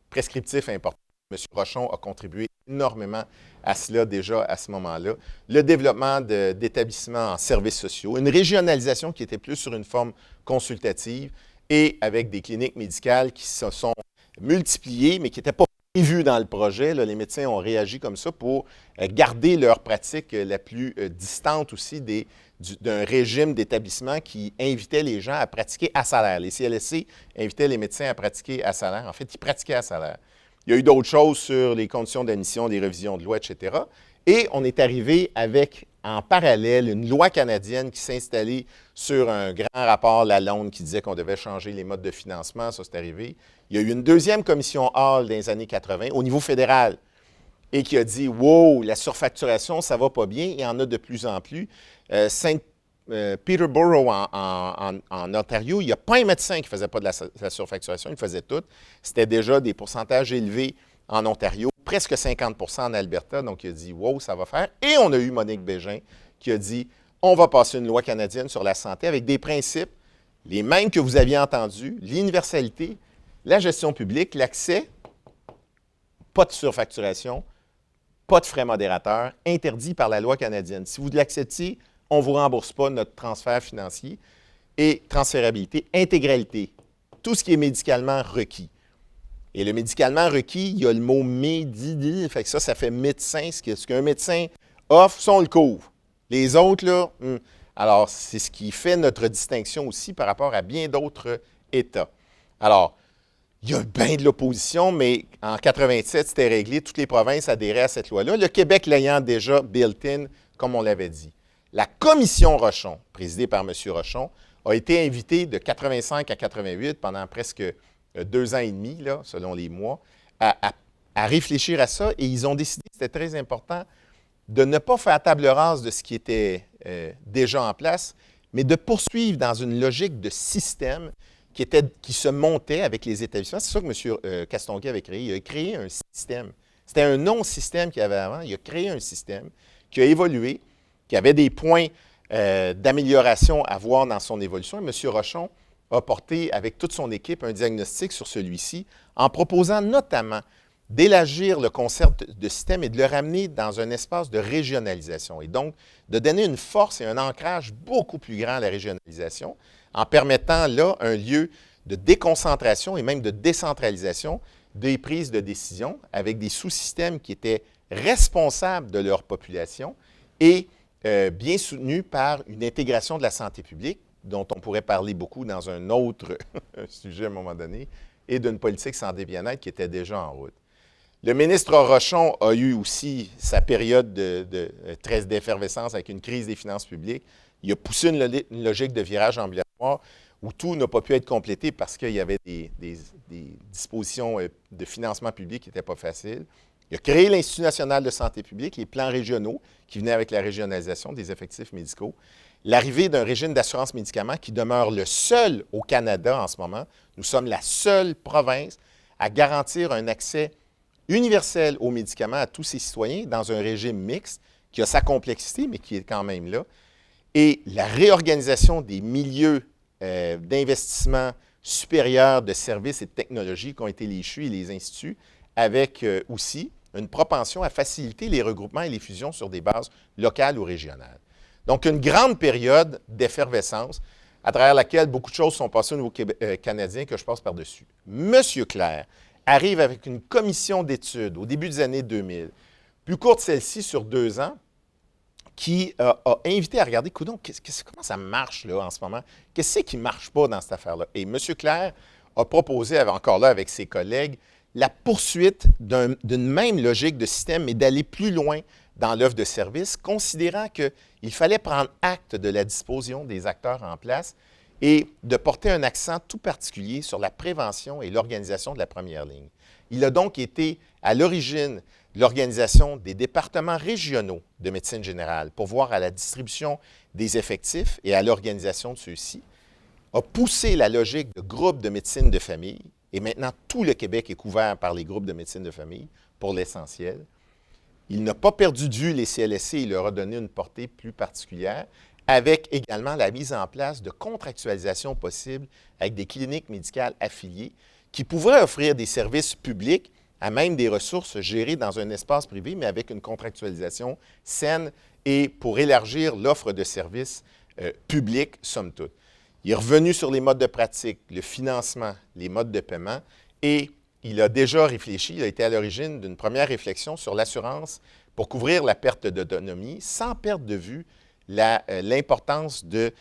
prescriptif important. M. Rochon a contribué énormément à cela déjà à ce moment-là. Le développement d'établissements en services sociaux, une régionalisation qui était plus sur une forme consultative et avec des cliniques médicales qui se sont multipliées, mais qui n'étaient pas prévues dans le projet. Là, les médecins ont réagi comme ça pour garder leur pratique la plus distante aussi d'un régime d'établissement qui invitait les gens à pratiquer à salaire. Les CLSC invitaient les médecins à pratiquer à salaire. En fait, ils pratiquaient à salaire. Il y a eu d'autres choses sur les conditions d'admission, des révisions de loi, etc. Et on est arrivé avec, en parallèle, une loi canadienne qui s'est installée sur un grand rapport Lalonde qui disait qu'on devait changer les modes de financement. Ça, c'est arrivé. Il y a eu une deuxième commission Hall dans les années 80 au niveau fédéral et qui a dit « Wow, la surfacturation, ça va pas bien. Il y en a de plus en plus. Peterborough, en Ontario, il n'y a pas un médecin qui ne faisait pas de la surfacturation, il faisait tout. C'était déjà des pourcentages élevés en Ontario, presque 50 % en Alberta. Donc, il a dit « Wow, ça va faire. » Et on a eu Monique Bégin qui a dit « On va passer une loi canadienne sur la santé avec des principes, les mêmes que vous aviez entendus, l'universalité, la gestion publique, l'accès, pas de surfacturation, pas de frais modérateurs, interdit par la loi canadienne. Si vous l'acceptiez, on ne vous rembourse pas notre transfert financier et transférabilité, intégralité, tout ce qui est médicalement requis. Et le médicalement requis, il y a le mot médicament, fait que ça fait médecin. Ce qu'un médecin offre, ça, on le couvre. Les autres, là, alors, c'est ce qui fait notre distinction aussi par rapport à bien d'autres États. Alors, il y a bien de l'opposition, mais en 1987, c'était réglé. Toutes les provinces adhéraient à cette loi-là. Le Québec l'ayant déjà built-in, comme on l'avait dit. La commission Rochon, présidée par M. Rochon, a été invitée de 85 à 88 pendant presque 2 ans et demi, là, selon les mois, à réfléchir à ça. Et ils ont décidé, c'était très important, de ne pas faire table rase de ce qui était déjà en place, mais de poursuivre dans une logique de système qui se montait avec les établissements. C'est ça que M. Castonguay avait créé. Il a créé un système. C'était un non-système qu'il y avait avant. Il a créé un système qui a évolué, qui avait des points d'amélioration à voir dans son évolution. Et M. Rochon a porté avec toute son équipe un diagnostic sur celui-ci en proposant notamment d'élargir le concept de système et de le ramener dans un espace de régionalisation et donc de donner une force et un ancrage beaucoup plus grand à la régionalisation en permettant là un lieu de déconcentration et même de décentralisation des prises de décision avec des sous-systèmes qui étaient responsables de leur population et bien soutenus par une intégration de la santé publique dont on pourrait parler beaucoup dans un autre sujet à un moment donné, et d'une politique santé-bien-être qui était déjà en route. Le ministre Rochon a eu aussi sa période d'effervescence avec une crise des finances publiques. Il a poussé une logique de virage ambulatoire où tout n'a pas pu être complété parce qu'il y avait des dispositions de financement public qui n'étaient pas faciles. Il a créé l'Institut national de santé publique, les plans régionaux qui venaient avec la régionalisation des effectifs médicaux. L'arrivée d'un régime d'assurance médicaments qui demeure le seul au Canada en ce moment. Nous sommes la seule province à garantir un accès universel aux médicaments à tous ses citoyens dans un régime mixte qui a sa complexité, mais qui est quand même là. Et la réorganisation des milieux d'investissement supérieurs de services et de technologies qui ont été les CHU et les instituts, avec aussi une propension à faciliter les regroupements et les fusions sur des bases locales ou régionales. Donc, une grande période d'effervescence à travers laquelle beaucoup de choses sont passées au niveau canadien que je passe par-dessus. M. Clair arrive avec une commission d'études au début des années 2000, plus courte celle-ci sur 2 ans, qui a invité à regarder, coudonc, comment ça marche là en ce moment? Qu'est-ce qui ne marche pas dans cette affaire-là? Et M. Clair a proposé, encore là avec ses collègues, la poursuite d'une même logique de système, mais d'aller plus loin dans l'offre de service, considérant qu'il fallait prendre acte de la disposition des acteurs en place et de porter un accent tout particulier sur la prévention et l'organisation de la première ligne. Il a donc été à l'origine de l'organisation des départements régionaux de médecine générale pour voir à la distribution des effectifs et à l'organisation de ceux-ci, a poussé la logique de groupes de médecine de famille, et maintenant tout le Québec est couvert par les groupes de médecine de famille, pour l'essentiel. Il n'a pas perdu de vue les CLSC, il leur a donné une portée plus particulière, avec également la mise en place de contractualisation possible avec des cliniques médicales affiliées qui pourraient offrir des services publics à même des ressources gérées dans un espace privé, mais avec une contractualisation saine et pour élargir l'offre de services publics, somme toute. Il est revenu sur les modes de pratique, le financement, les modes de paiement, et il a déjà réfléchi, il a été à l'origine d'une première réflexion sur l'assurance pour couvrir la perte d'autonomie sans perdre de vue l'importance du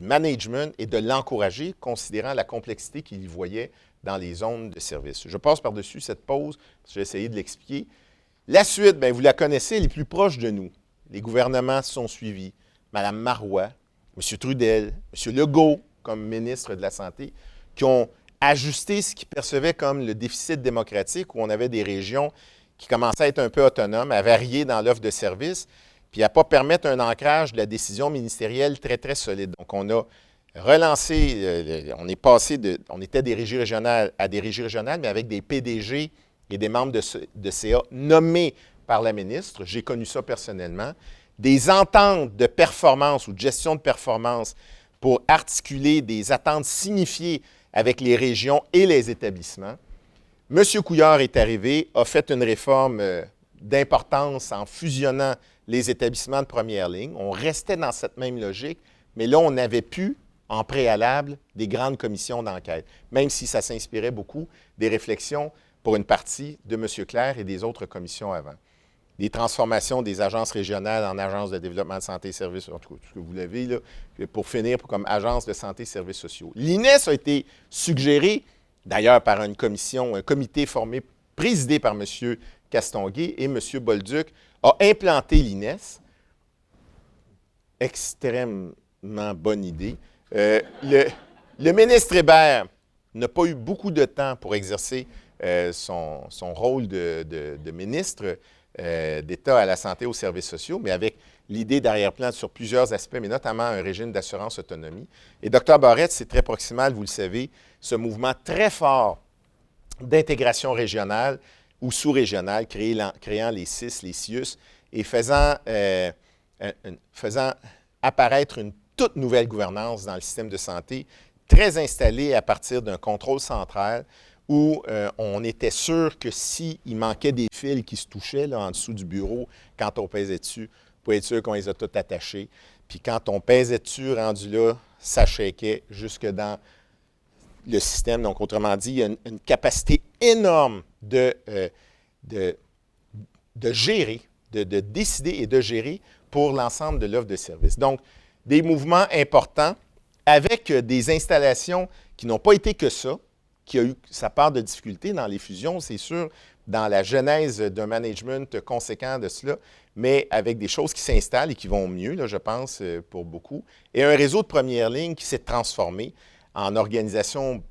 management et de l'encourager, considérant la complexité qu'il y voyait dans les zones de service. Je passe par-dessus cette pause, parce que je vais essayer de l'expliquer. La suite, bien, vous la connaissez, elle est plus proche de nous. Les gouvernements se sont suivis. Mme Marois, M. Trudel, M. Legault, comme ministre de la Santé, qui ont ajusté ce qu'ils percevaient comme le déficit démocratique, où on avait des régions qui commençaient à être un peu autonomes, à varier dans l'offre de services, puis à ne pas permettre un ancrage de la décision ministérielle très, très solide. Donc, on a relancé, on était des régies régionales à des régies régionales, mais avec des PDG et des membres de CA nommés par la ministre. J'ai connu ça personnellement. Des ententes de performance ou de gestion de performance pour articuler des attentes signifiées avec les régions et les établissements. M. Couillard est arrivé, a fait une réforme d'importance en fusionnant les établissements de première ligne. On restait dans cette même logique, mais là, on n'avait plus, en préalable, des grandes commissions d'enquête, même si ça s'inspirait beaucoup des réflexions, pour une partie, de M. Clair et des autres commissions avant. Des transformations des agences régionales en agences de développement de santé et services, en tout cas, tout ce que vous l'avez, là, pour finir comme agence de santé et services sociaux. L'INES a été suggéré, d'ailleurs, par une commission, un comité formé, présidé par M. Castonguay, et M. Bolduc a implanté l'INES. Extrêmement bonne idée. Le ministre Hébert n'a pas eu beaucoup de temps pour exercer son rôle de ministre d'État à la santé et aux services sociaux, mais avec l'idée d'arrière-plan sur plusieurs aspects, mais notamment un régime d'assurance autonomie. Et Dr Barrette, c'est très proximal, vous le savez, ce mouvement très fort d'intégration régionale ou sous-régionale, créant les CIS, les CIUS, et faisant apparaître une toute nouvelle gouvernance dans le système de santé, très installée à partir d'un contrôle central où on était sûr que s'il manquait des fils qui se touchaient là, en dessous du bureau quand on pesait dessus, pour être sûr qu'on les a tous attachés. Puis quand on pesait dessus, rendu là, ça shakeait jusque dans le système. Donc, autrement dit, il y a une capacité énorme de gérer, de décider et de gérer pour l'ensemble de l'offre de services. Donc, des mouvements importants avec des installations qui n'ont pas été que ça, qui a eu sa part de difficulté dans les fusions, c'est sûr, dans la genèse d'un management conséquent de cela, mais avec des choses qui s'installent et qui vont mieux, là, je pense, pour beaucoup. Et un réseau de première ligne qui s'est transformé en organisation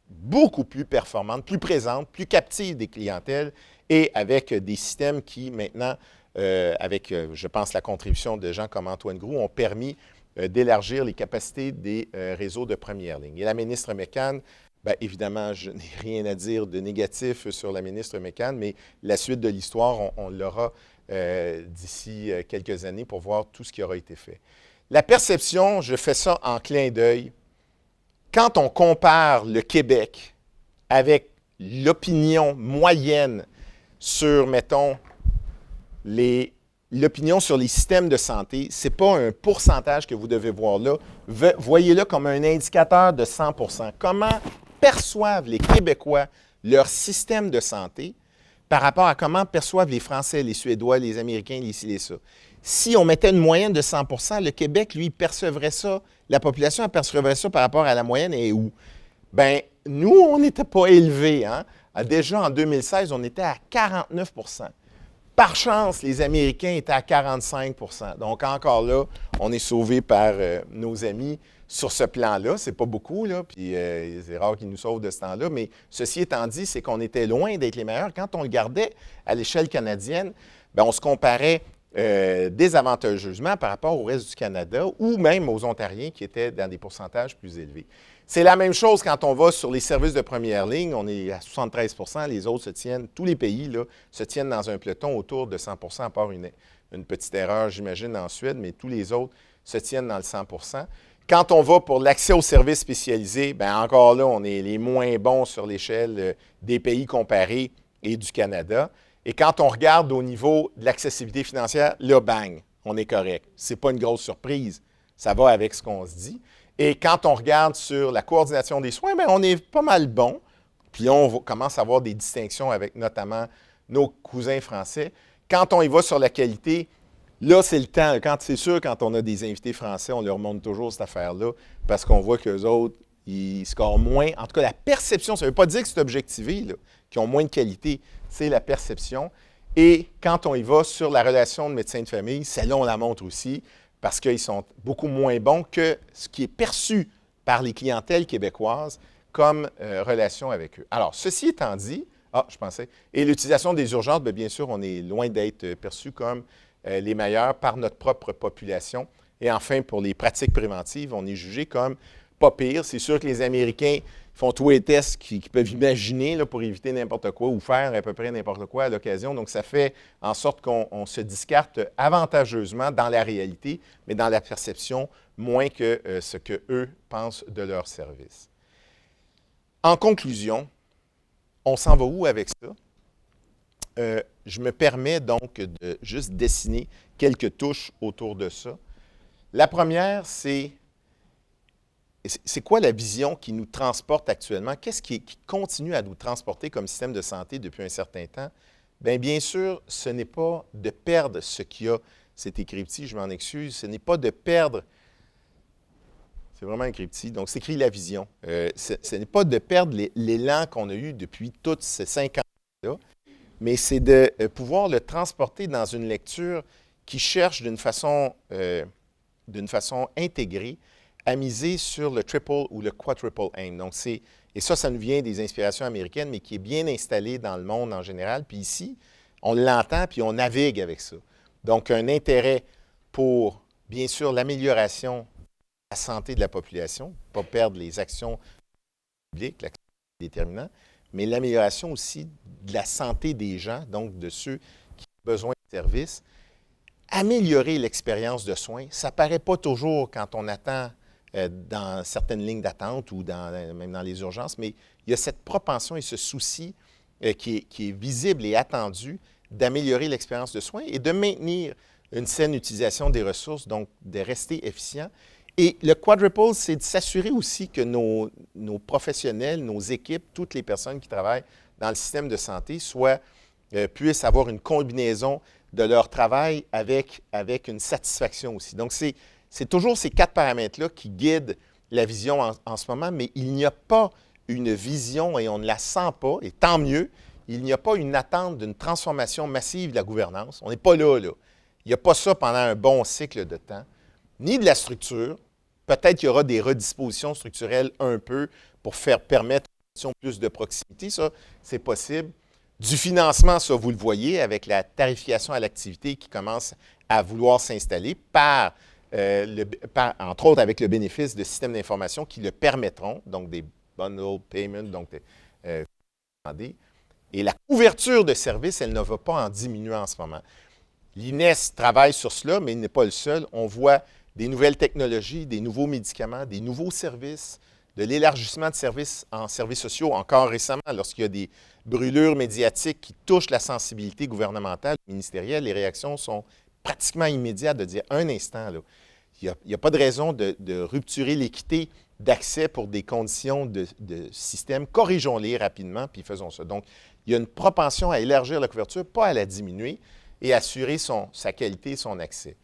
beaucoup plus performante, plus présente, plus captive des clientèles et avec des systèmes qui, maintenant, avec, je pense, la contribution de gens comme Antoine Groux, ont permis d'élargir les capacités des réseaux de première ligne. Et la ministre McCann, bien, évidemment, je n'ai rien à dire de négatif sur la ministre McCann, mais la suite de l'histoire, on l'aura d'ici quelques années pour voir tout ce qui aura été fait. La perception, je fais ça en clin d'œil. Quand on compare le Québec avec l'opinion moyenne sur, mettons, l'opinion sur les systèmes de santé, ce n'est pas un pourcentage que vous devez voir là. Voyez-le comme un indicateur de 100 %. Comment perçoivent les Québécois leur système de santé par rapport à comment perçoivent les Français, les Suédois, les Américains, les ci, les ça. Si on mettait une moyenne de 100 %, le Québec, lui, percevrait ça, la population elle percevrait ça par rapport à la moyenne et où? Bien, nous, on n'était pas élevés. Hein? Déjà en 2016, on était à 49 %. Par chance, les Américains étaient à 45 %. Donc, encore là, on est sauvés par nos amis sur ce plan-là. C'est pas beaucoup, là, puis c'est rare qu'ils nous sauvent de ce temps-là. Mais ceci étant dit, c'est qu'on était loin d'être les meilleurs. Quand on le gardait à l'échelle canadienne, bien, on se comparait désavantageusement par rapport au reste du Canada ou même aux Ontariens qui étaient dans des pourcentages plus élevés. C'est la même chose quand on va sur les services de première ligne. On est à 73 %. Les autres se tiennent, tous les pays là, se tiennent dans un peloton autour de 100 %, à part une petite erreur, j'imagine, en Suède, mais tous les autres se tiennent dans le 100 %. Quand on va pour l'accès aux services spécialisés, bien encore là, on est les moins bons sur l'échelle des pays comparés et du Canada. Et quand on regarde au niveau de l'accessibilité financière, là, bang, on est correct. Ce n'est pas une grosse surprise. Ça va avec ce qu'on se dit. Et quand on regarde sur la coordination des soins, bien, on est pas mal bon. Puis là, on commence à avoir des distinctions avec notamment nos cousins français. Quand on y va sur la qualité, là, c'est le temps. C'est sûr, quand on a des invités français, on leur montre toujours cette affaire-là parce qu'on voit qu'eux autres, ils scorent moins. En tout cas, la perception, ça ne veut pas dire que c'est objectivé, là, qu'ils ont moins de qualité. C'est la perception. Et quand on y va sur la relation de médecin de famille, celle-là, on la montre aussi parce qu'ils sont beaucoup moins bons que ce qui est perçu par les clientèles québécoises comme relation avec eux. Alors, ceci étant dit, et l'utilisation des urgences, bien sûr, on est loin d'être perçu comme les meilleurs par notre propre population. Et enfin, pour les pratiques préventives, on est jugé comme pas pire. C'est sûr que les Américains font tous les tests qu'ils peuvent imaginer là, pour éviter n'importe quoi ou faire à peu près n'importe quoi à l'occasion. Donc, ça fait en sorte qu'on se discarte avantageusement dans la réalité, mais dans la perception, moins que ce qu'eux pensent de leur service. En conclusion, on s'en va où avec ça? Je me permets donc de juste dessiner quelques touches autour de ça. La première, c'est quoi la vision qui nous transporte actuellement? Qu'est-ce qui continue à nous transporter comme système de santé depuis un certain temps? Bien sûr, ce n'est pas de perdre ce qu'il y a. C'est écrit petit, je m'en excuse. Ce n'est pas de perdre. C'est vraiment écrit petit. Donc, c'est écrit la vision. Ce n'est pas de perdre l'élan qu'on a eu depuis toutes ces 5 ans-là, mais c'est de pouvoir le transporter dans une lecture qui cherche d'une façon intégrée à miser sur le triple ou le quadruple aim. Donc, et ça nous vient des inspirations américaines, mais qui est bien installé dans le monde en général. Puis ici, on l'entend, puis on navigue avec ça. Donc, un intérêt pour, bien sûr, l'amélioration de la santé de la population, pas perdre les actions publiques, l'action déterminante, mais l'amélioration aussi de la santé des gens, donc de ceux qui ont besoin de services, améliorer l'expérience de soins. Ça ne paraît pas toujours quand on attend dans certaines lignes d'attente ou même dans les urgences, mais il y a cette propension et ce souci qui est visible et attendu d'améliorer l'expérience de soins et de maintenir une saine utilisation des ressources, donc de rester efficient. Et le quadruple, c'est de s'assurer aussi que nos professionnels, nos équipes, toutes les personnes qui travaillent dans le système de santé puissent avoir une combinaison de leur travail avec une satisfaction aussi. Donc, c'est toujours ces 4 paramètres-là qui guident la vision en ce moment, mais il n'y a pas une vision et on ne la sent pas, et tant mieux, il n'y a pas une attente d'une transformation massive de la gouvernance. On n'est pas là. Il n'y a pas ça pendant un bon cycle de temps, ni de la structure. Peut-être qu'il y aura des redispositions structurelles un peu pour permettre plus de proximité, ça, c'est possible. Du financement, ça, vous le voyez, avec la tarification à l'activité qui commence à vouloir s'installer entre autres avec le bénéfice de systèmes d'information qui le permettront, donc des bundle payments, donc et la couverture de services, elle ne va pas en diminuer en ce moment. L'INES travaille sur cela, mais il n'est pas le seul. On voit des nouvelles technologies, des nouveaux médicaments, des nouveaux services, de l'élargissement de services en services sociaux. Encore récemment, lorsqu'il y a des brûlures médiatiques qui touchent la sensibilité gouvernementale, ministérielle, les réactions sont pratiquement immédiates de dire un instant, là, il n'y a pas de raison de rupturer l'équité d'accès pour des conditions de système. Corrigeons-les rapidement, puis faisons ça. Donc, il y a une propension à élargir la couverture, pas à la diminuer, et assurer sa qualité et son accès.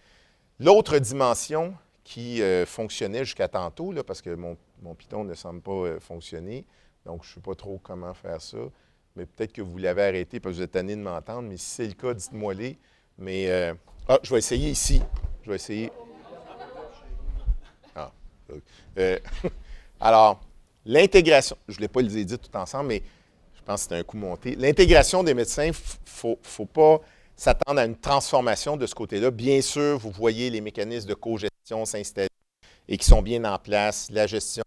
L'autre dimension qui fonctionnait jusqu'à tantôt, là, parce que mon Python ne semble pas fonctionner, donc je ne sais pas trop comment faire ça, mais peut-être que vous l'avez arrêté parce que vous êtes tanné de m'entendre, mais si c'est le cas, dites-moi-les. Mais, je vais essayer ici. Je vais essayer. Alors, l'intégration, je ne voulais pas les dire tout ensemble, mais je pense que c'était un coup monté. L'intégration des médecins, il ne faut pas s'attendre à une transformation de ce côté-là. Bien sûr, vous voyez les mécanismes de cogestion s'installer et qui sont bien en place, la gestion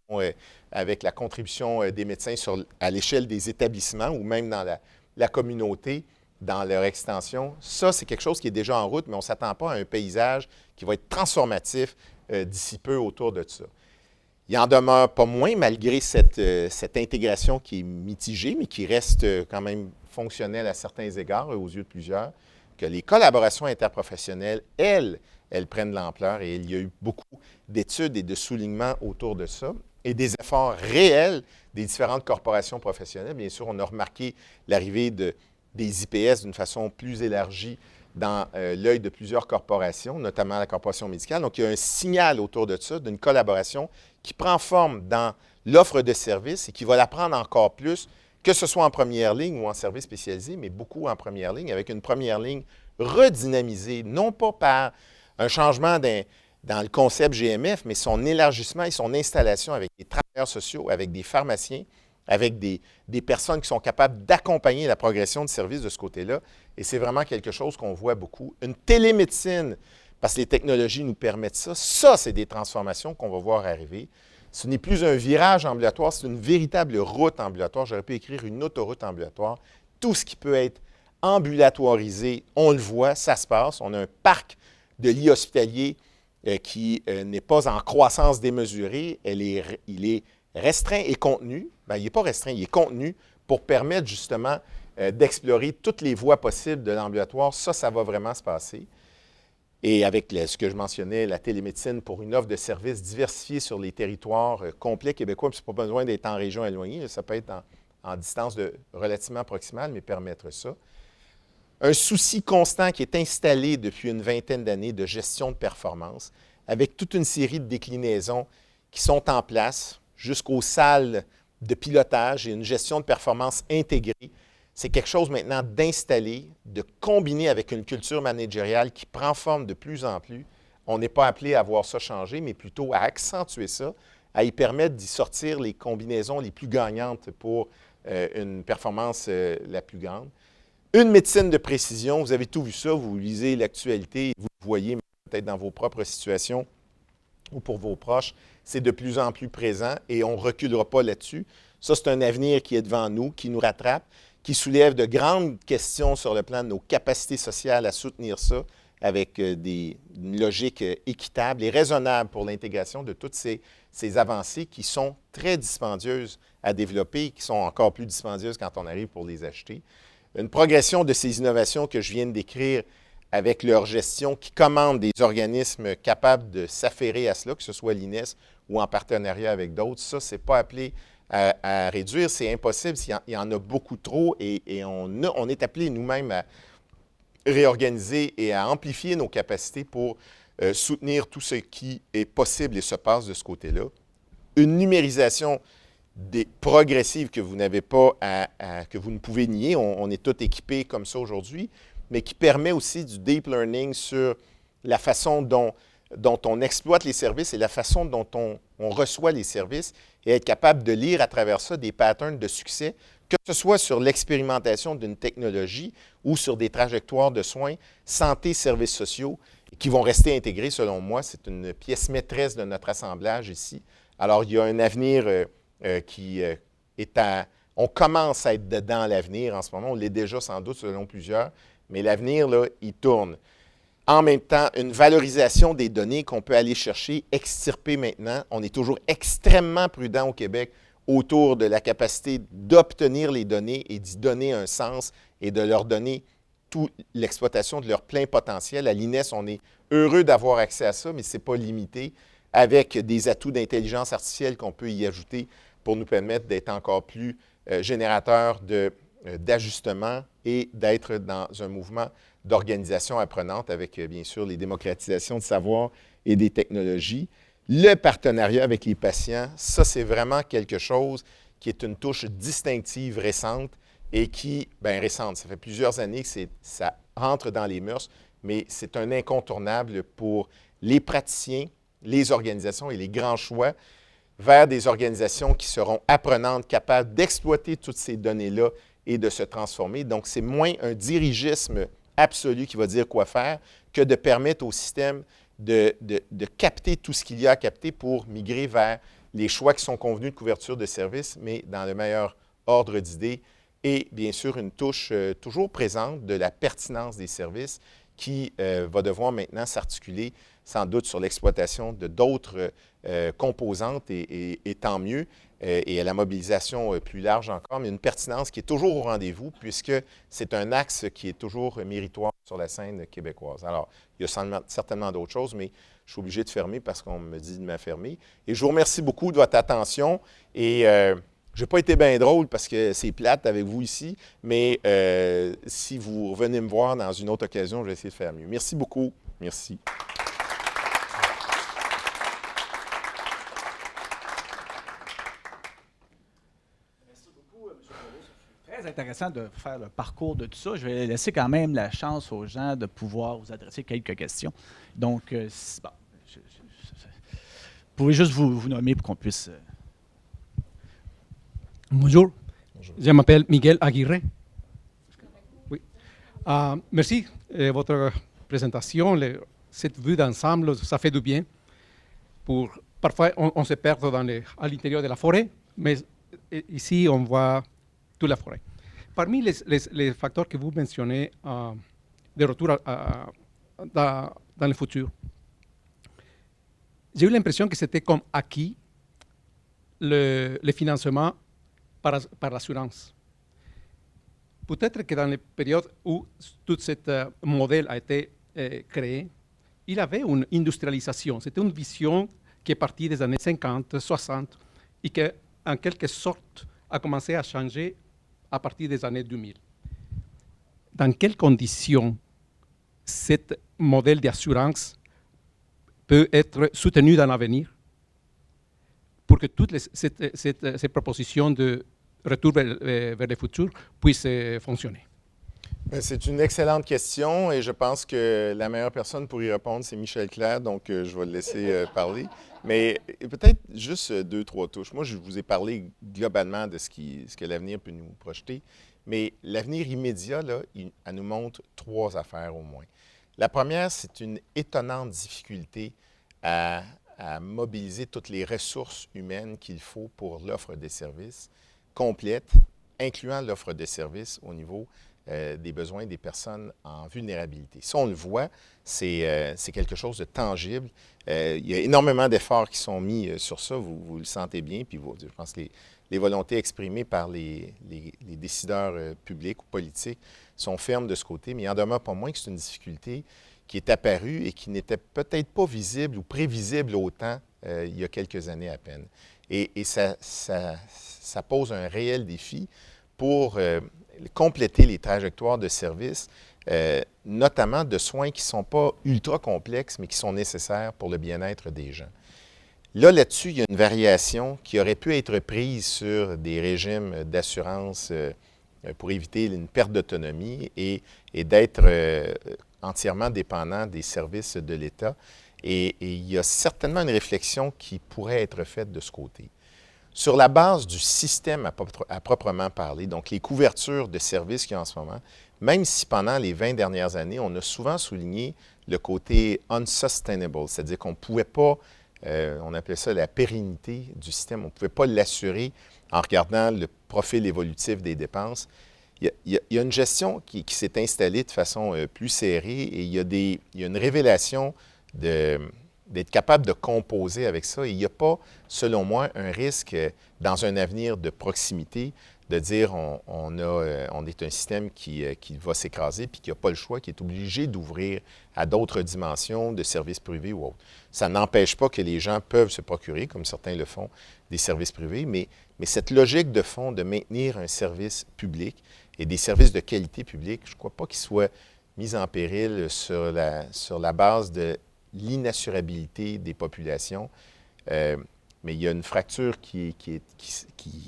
avec la contribution des médecins à l'échelle des établissements ou même dans la communauté, dans leur extension. Ça, c'est quelque chose qui est déjà en route, mais on ne s'attend pas à un paysage qui va être transformatif d'ici peu autour de ça. Il en demeure pas moins, malgré cette intégration qui est mitigée, mais qui reste quand même fonctionnelle à certains égards, aux yeux de plusieurs, que les collaborations interprofessionnelles, elles prennent de l'ampleur et il y a eu beaucoup d'études et de soulignements autour de ça et des efforts réels des différentes corporations professionnelles. Bien sûr, on a remarqué l'arrivée des IPS d'une façon plus élargie dans l'œil de plusieurs corporations, notamment la corporation médicale. Donc, il y a un signal autour de ça, d'une collaboration qui prend forme dans l'offre de services et qui va la prendre encore plus, que ce soit en première ligne ou en service spécialisé, mais beaucoup en première ligne, avec une première ligne redynamisée, non pas par un changement dans le concept GMF, mais son élargissement et son installation avec des travailleurs sociaux, avec des pharmaciens, avec des personnes qui sont capables d'accompagner la progression de services de ce côté-là. Et c'est vraiment quelque chose qu'on voit beaucoup. Une télémédecine, parce que les technologies nous permettent ça. Ça, c'est des transformations qu'on va voir arriver. Ce n'est plus un virage ambulatoire, c'est une véritable route ambulatoire. J'aurais pu écrire une autoroute ambulatoire. Tout ce qui peut être ambulatorisé, on le voit, ça se passe. On a un parc de lits hospitaliers qui n'est pas en croissance démesurée. Il est restreint et contenu. Bien, il n'est pas restreint, il est contenu pour permettre justement d'explorer toutes les voies possibles de l'ambulatoire. Ça va vraiment se passer. Et avec ce que je mentionnais, la télémédecine pour une offre de services diversifiée sur les territoires complets québécois, puis c'est pas besoin d'être en région éloignée, ça peut être en distance relativement proximale, mais permettre ça. Un souci constant qui est installé depuis une vingtaine d'années de gestion de performance, avec toute une série de déclinaisons qui sont en place jusqu'aux salles de pilotage et une gestion de performance intégrée. C'est quelque chose maintenant d'installer, de combiner avec une culture managériale qui prend forme de plus en plus. On n'est pas appelé à voir ça changer, mais plutôt à accentuer ça, à y permettre d'y sortir les combinaisons les plus gagnantes pour une performance la plus grande. Une médecine de précision, vous avez tout vu ça, vous lisez l'actualité, vous le voyez peut-être dans vos propres situations ou pour vos proches, c'est de plus en plus présent et on ne reculera pas là-dessus. Ça, c'est un avenir qui est devant nous, qui nous rattrape, qui soulève de grandes questions sur le plan de nos capacités sociales à soutenir ça, avec une logique équitable et raisonnable pour l'intégration de toutes ces avancées qui sont très dispendieuses à développer et qui sont encore plus dispendieuses quand on arrive pour les acheter. Une progression de ces innovations que je viens de décrire avec leur gestion qui commande des organismes capables de s'affairer à cela, que ce soit l'INES ou en partenariat avec d'autres, ça, ce n'est pas appelé à réduire, c'est impossible, il y en a beaucoup trop et on est appelé nous-mêmes à réorganiser et à amplifier nos capacités pour soutenir tout ce qui est possible et se passe de ce côté-là. Une numérisation progressive que vous n'avez pas que vous ne pouvez nier, on est tous équipés comme ça aujourd'hui, mais qui permet aussi du deep learning sur la façon dont on exploite les services et la façon dont on reçoit les services et être capable de lire à travers ça des patterns de succès, que ce soit sur l'expérimentation d'une technologie ou sur des trajectoires de soins, santé, services sociaux, qui vont rester intégrés, selon moi. C'est une pièce maîtresse de notre assemblage ici. Alors, il y a un avenir qui est à... On commence à être dedans l'avenir en ce moment. On l'est déjà sans doute selon plusieurs, mais l'avenir, là, il tourne. En même temps, une valorisation des données qu'on peut aller chercher, extirper maintenant. On est toujours extrêmement prudent au Québec autour de la capacité d'obtenir les données et d'y donner un sens et de leur donner toute l'exploitation de leur plein potentiel. À l'INES, on est heureux d'avoir accès à ça, mais ce n'est pas limité, avec des atouts d'intelligence artificielle qu'on peut y ajouter pour nous permettre d'être encore plus générateurs d'ajustements et d'être dans un mouvement d'organisation apprenante avec, bien sûr, les démocratisations de savoir et des technologies. Le partenariat avec les patients, ça, c'est vraiment quelque chose qui est une touche distinctive récente et qui, bien récente, ça fait plusieurs années que ça rentre dans les mœurs, mais c'est un incontournable pour les praticiens, les organisations et les grands choix vers des organisations qui seront apprenantes, capables d'exploiter toutes ces données-là et de se transformer. Donc, c'est moins un dirigisme absolu qui va dire quoi faire que de permettre au système de capter tout ce qu'il y a à capter pour migrer vers les choix qui sont convenus de couverture de services, mais dans le meilleur ordre d'idées et bien sûr une touche toujours présente de la pertinence des services qui va devoir maintenant s'articuler sans doute sur l'exploitation de d'autres composantes et tant mieux, et à la mobilisation plus large encore, mais une pertinence qui est toujours au rendez-vous puisque c'est un axe qui est toujours méritoire sur la scène québécoise. Alors, il y a certainement d'autres choses, mais je suis obligé de fermer parce qu'on me dit de me fermer. Et je vous remercie beaucoup de votre attention et je n'ai pas été bien drôle parce que c'est plate avec vous ici, mais si vous revenez me voir dans une autre occasion, je vais essayer de faire mieux. Merci beaucoup. Merci. Très intéressant de faire le parcours de tout ça. Je vais laisser quand même la chance aux gens de pouvoir vous adresser quelques questions. Donc, bon, vous pouvez juste vous nommer pour qu'on puisse... Bonjour. Bonjour. Je m'appelle Miguel Aguirre. Oui. Merci de votre présentation. Cette vue d'ensemble, ça fait du bien. Parfois, on se perd à l'intérieur de la forêt, mais ici, on voit toute la forêt. Parmi les facteurs que vous mentionnez de retour dans le futur, j'ai eu l'impression que c'était comme acquis le financement par l'assurance. Peut-être que dans les périodes où tout ce modèle a été créé, il avait une industrialisation. C'était une vision qui est partie des années 50, 60 et qui, en quelque sorte, a commencé à changer à partir des années 2000. Dans quelles conditions ce modèle d'assurance peut être soutenu dans l'avenir pour que toutes ces propositions de retour vers le futur puissent fonctionner? C'est une excellente question et je pense que la meilleure personne pour y répondre, c'est Michel Clerc, donc je vais le laisser parler. Mais peut-être juste 2-3 touches. Moi, je vous ai parlé globalement de ce que l'avenir peut nous projeter, mais l'avenir immédiat, là, elle nous montre 3 affaires au moins. La première, c'est une étonnante difficulté à mobiliser toutes les ressources humaines qu'il faut pour l'offre des services complète, incluant l'offre de services au niveau des besoins des personnes en vulnérabilité. Ça, on le voit, c'est quelque chose de tangible. Il y a énormément d'efforts qui sont mis sur ça, vous le sentez bien, puis je pense que les volontés exprimées par les décideurs publics ou politiques sont fermes de ce côté, mais il n'en demeure pas moins que c'est une difficulté qui est apparue et qui n'était peut-être pas visible ou prévisible autant il y a quelques années à peine. Et ça pose un réel défi pour compléter les trajectoires de services, notamment de soins qui ne sont pas ultra complexes, mais qui sont nécessaires pour le bien-être des gens. Là-dessus, il y a une variation qui aurait pu être prise sur des régimes d'assurance pour éviter une perte d'autonomie et d'être entièrement dépendant des services de l'État. Et il y a certainement une réflexion qui pourrait être faite de ce côté. Sur la base du système à proprement parler, donc les couvertures de services qu'il y a en ce moment, même si pendant les 20 dernières années, on a souvent souligné le côté unsustainable, c'est-à-dire qu'on ne pouvait pas, on appelait ça la pérennité du système, on ne pouvait pas l'assurer en regardant le profil évolutif des dépenses. Il y a une gestion qui s'est installée de façon plus serrée et il y a une révélation d'être capable de composer avec ça. Et il n'y a pas, selon moi, un risque dans un avenir de proximité de dire on est un système qui va s'écraser puis qui n'a pas le choix, qui est obligé d'ouvrir à d'autres dimensions de services privés ou autres. Ça n'empêche pas que les gens peuvent se procurer, comme certains le font, des services privés, mais cette logique de fond de maintenir un service public et des services de qualité publique, je ne crois pas qu'ils soient mis en péril sur la base de l'inassurabilité des populations. Mais il y a une fracture qui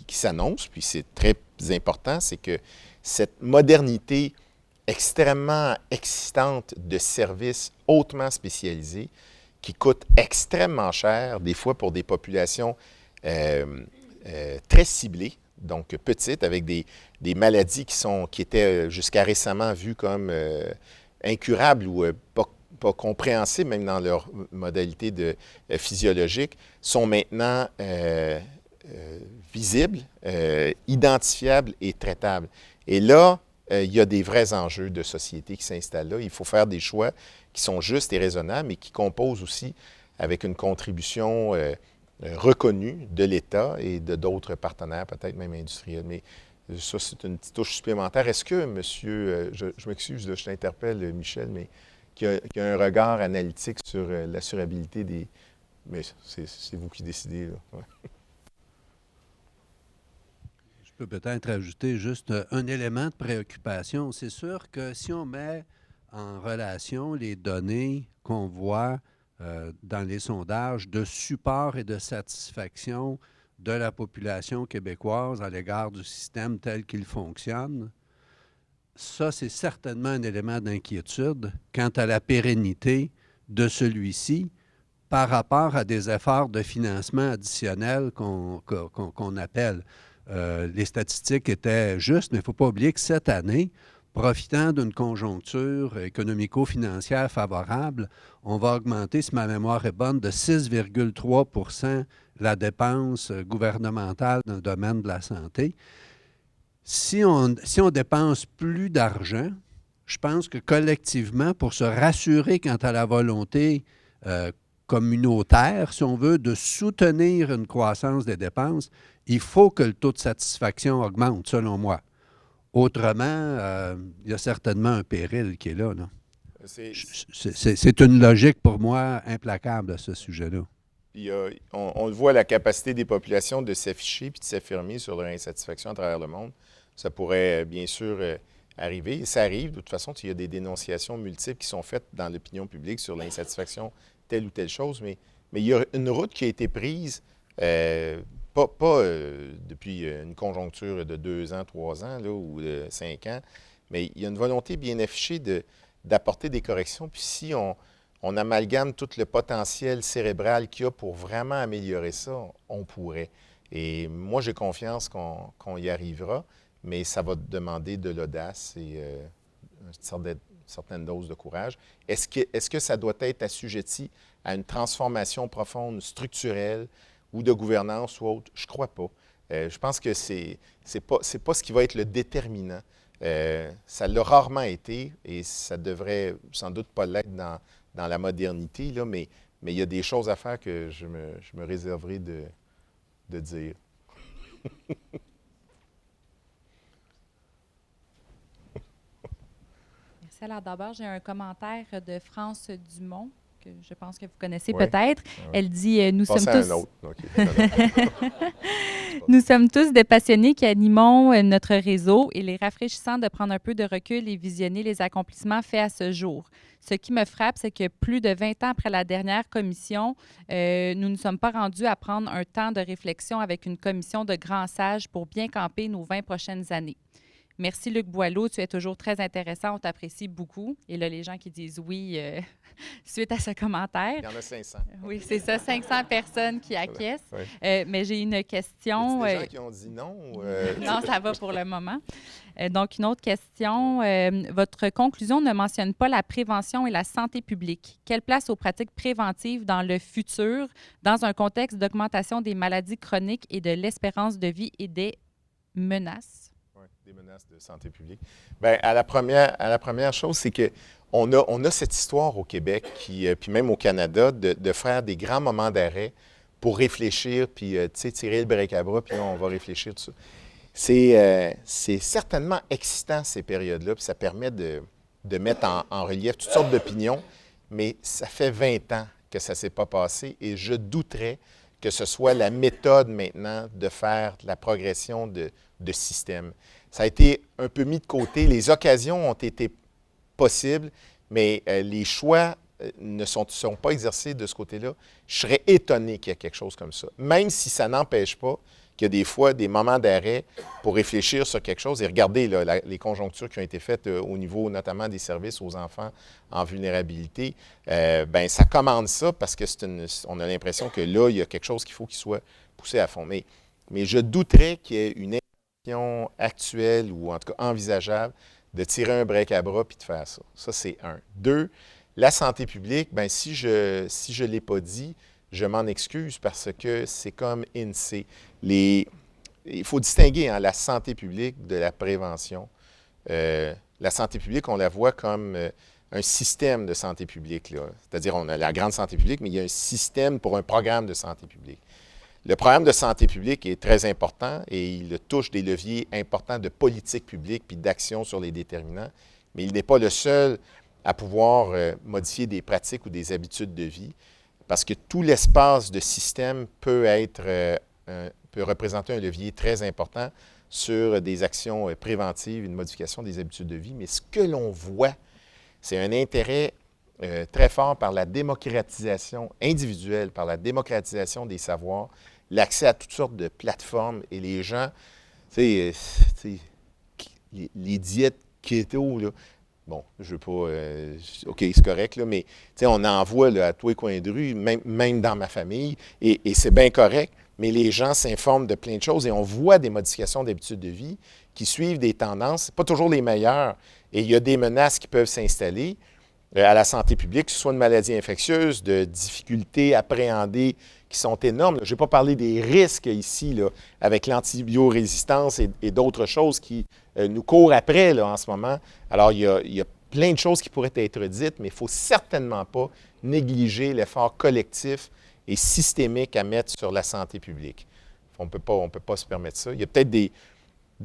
s'annonce, puis c'est très important, c'est que cette modernité extrêmement excitante de services hautement spécialisés qui coûtent extrêmement cher, des fois pour des populations très ciblées, donc petites, avec des maladies qui étaient jusqu'à récemment vues comme incurables ou pas compréhensibles, même dans leur modalité physiologique, sont maintenant visibles, identifiables et traitables. Et là, il y a des vrais enjeux de société qui s'installent là. Il faut faire des choix qui sont justes et raisonnables, mais qui composent aussi avec une contribution reconnue de l'État et de d'autres partenaires, peut-être même industriels. Mais ça, c'est une petite touche supplémentaire. Est-ce que, monsieur, je m'excuse, je t'interpelle, Michel, mais qui a un regard analytique sur l'assurabilité des... Mais c'est vous qui décidez, là. Ouais. Je peux peut-être ajouter juste un élément de préoccupation. C'est sûr que si on met en relation les données qu'on voit dans les sondages de support et de satisfaction de la population québécoise à l'égard du système tel qu'il fonctionne, ça, c'est certainement un élément d'inquiétude quant à la pérennité de celui-ci par rapport à des efforts de financement additionnels qu'on appelle. Les statistiques étaient justes, mais il ne faut pas oublier que cette année, profitant d'une conjoncture économico-financière favorable, on va augmenter, si ma mémoire est bonne, de 6,3 % la dépense gouvernementale dans le domaine de la santé. Si on dépense plus d'argent, je pense que collectivement, pour se rassurer quant à la volonté communautaire, si on veut, de soutenir une croissance des dépenses, il faut que le taux de satisfaction augmente, selon moi. Autrement, il y a certainement un péril qui est là. C'est une logique pour moi implacable à ce sujet-là. Puis, on le voit, la capacité des populations de s'afficher puis de s'affirmer sur leur insatisfaction à travers le monde. Ça pourrait bien sûr arriver. Et ça arrive. De toute façon, il y a des dénonciations multiples qui sont faites dans l'opinion publique sur l'insatisfaction telle ou telle chose. Mais il y a une route qui a été prise, pas depuis une conjoncture de 2 ans, 3 ans là, ou de 5 ans, mais il y a une volonté bien affichée d'apporter des corrections. Puis si on amalgame tout le potentiel cérébral qu'il y a pour vraiment améliorer ça, on pourrait. Et moi, j'ai confiance qu'on y arrivera, mais ça va demander de l'audace et une certaine dose de courage. Est-ce que ça doit être assujetti à une transformation profonde, structurelle, ou de gouvernance ou autre? Je ne crois pas. Je pense que c'est pas ce qui va être le déterminant. Ça l'a rarement été et ça devrait sans doute pas l'être dans la modernité, là, mais il y a des choses à faire que je me réserverai de dire. Merci. Alors d'abord, j'ai un commentaire de France Dumont, que je pense que vous connaissez Ouais. peut-être. Ouais. Elle dit « Nous sommes Passez à tous... un autre. OK. Nous sommes tous des passionnés qui animons notre réseau. Il est rafraîchissant de prendre un peu de recul et visionner les accomplissements faits à ce jour. Ce qui me frappe, c'est que plus de 20 ans après la dernière commission, nous ne sommes pas rendus à prendre un temps de réflexion avec une commission de grands sages pour bien camper nos 20 prochaines années. Merci Luc Boileau, tu es toujours très intéressant, on t'apprécie beaucoup. Et là, les gens qui disent oui suite à ce commentaire. Il y en a 500. Oui, c'est ça, 500 personnes qui acquiescent. Oui. Mais j'ai une question. Y a des gens qui ont dit non? Non, ça va pour le moment. Donc, une autre question. Votre conclusion ne mentionne pas la prévention et la santé publique. Quelle place aux pratiques préventives dans le futur, dans un contexte d'augmentation des maladies chroniques et de l'espérance de vie et des menaces? Oui, des menaces de santé publique. Bien, à la première chose, c'est qu'on a cette histoire au Québec, puis même au Canada, de faire des grands moments d'arrêt pour réfléchir, puis tirer le bric-à-bras, puis là, on va réfléchir tout ça. C'est certainement excitant, ces périodes-là, puis ça permet de mettre en relief toutes sortes d'opinions, mais ça fait 20 ans que ça ne s'est pas passé et je douterais que ce soit la méthode maintenant de faire la progression de système. Ça a été un peu mis de côté. Les occasions ont été possibles, mais les choix ne sont pas exercés de ce côté-là. Je serais étonné qu'il y ait quelque chose comme ça, même si ça n'empêche pas qu'il y a des fois des moments d'arrêt pour réfléchir sur quelque chose. Et regardez là, les conjonctures qui ont été faites au niveau notamment des services aux enfants en vulnérabilité. Bien, ça commande ça parce que on a l'impression que là, il y a quelque chose qu'il faut qu'il soit poussé à fond. Mais je douterais qu'il y ait une intention actuelle ou en tout cas envisageable de tirer un break-à-bras puis de faire ça. Ça, c'est un. 2, la santé publique, bien, si je ne l'ai pas dit, je m'en excuse parce que c'est comme INSEE. Il faut distinguer la santé publique de la prévention. La santé publique, on la voit comme un système de santé publique. C'est-à-dire, on a la grande santé publique, mais il y a un système pour un programme de santé publique. Le programme de santé publique est très important et il touche des leviers importants de politique publique puis d'action sur les déterminants, mais il n'est pas le seul à pouvoir modifier des pratiques ou des habitudes de vie. Parce que tout l'espace de système peut représenter un levier très important sur des actions préventives, une modification des habitudes de vie. Mais ce que l'on voit, c'est un intérêt très fort par la démocratisation individuelle, par la démocratisation des savoirs, l'accès à toutes sortes de plateformes. Et les gens, les diètes keto, là, bon, je ne veux pas... OK, c'est correct, là, mais on en voit là, à tous les coins de rue, même dans ma famille, et c'est bien correct, mais les gens s'informent de plein de choses et on voit des modifications d'habitudes de vie qui suivent des tendances, pas toujours les meilleures, et il y a des menaces qui peuvent s'installer à la santé publique, que ce soit de maladies infectieuses, de difficultés appréhendées qui sont énormes. Je n'ai pas parlé des risques ici, là, avec l'antibiorésistance et d'autres choses qui nous courent après là, en ce moment. Alors, il y a plein de choses qui pourraient être dites, mais il ne faut certainement pas négliger l'effort collectif et systémique à mettre sur la santé publique. On ne peut pas se permettre ça. Il y a peut-être des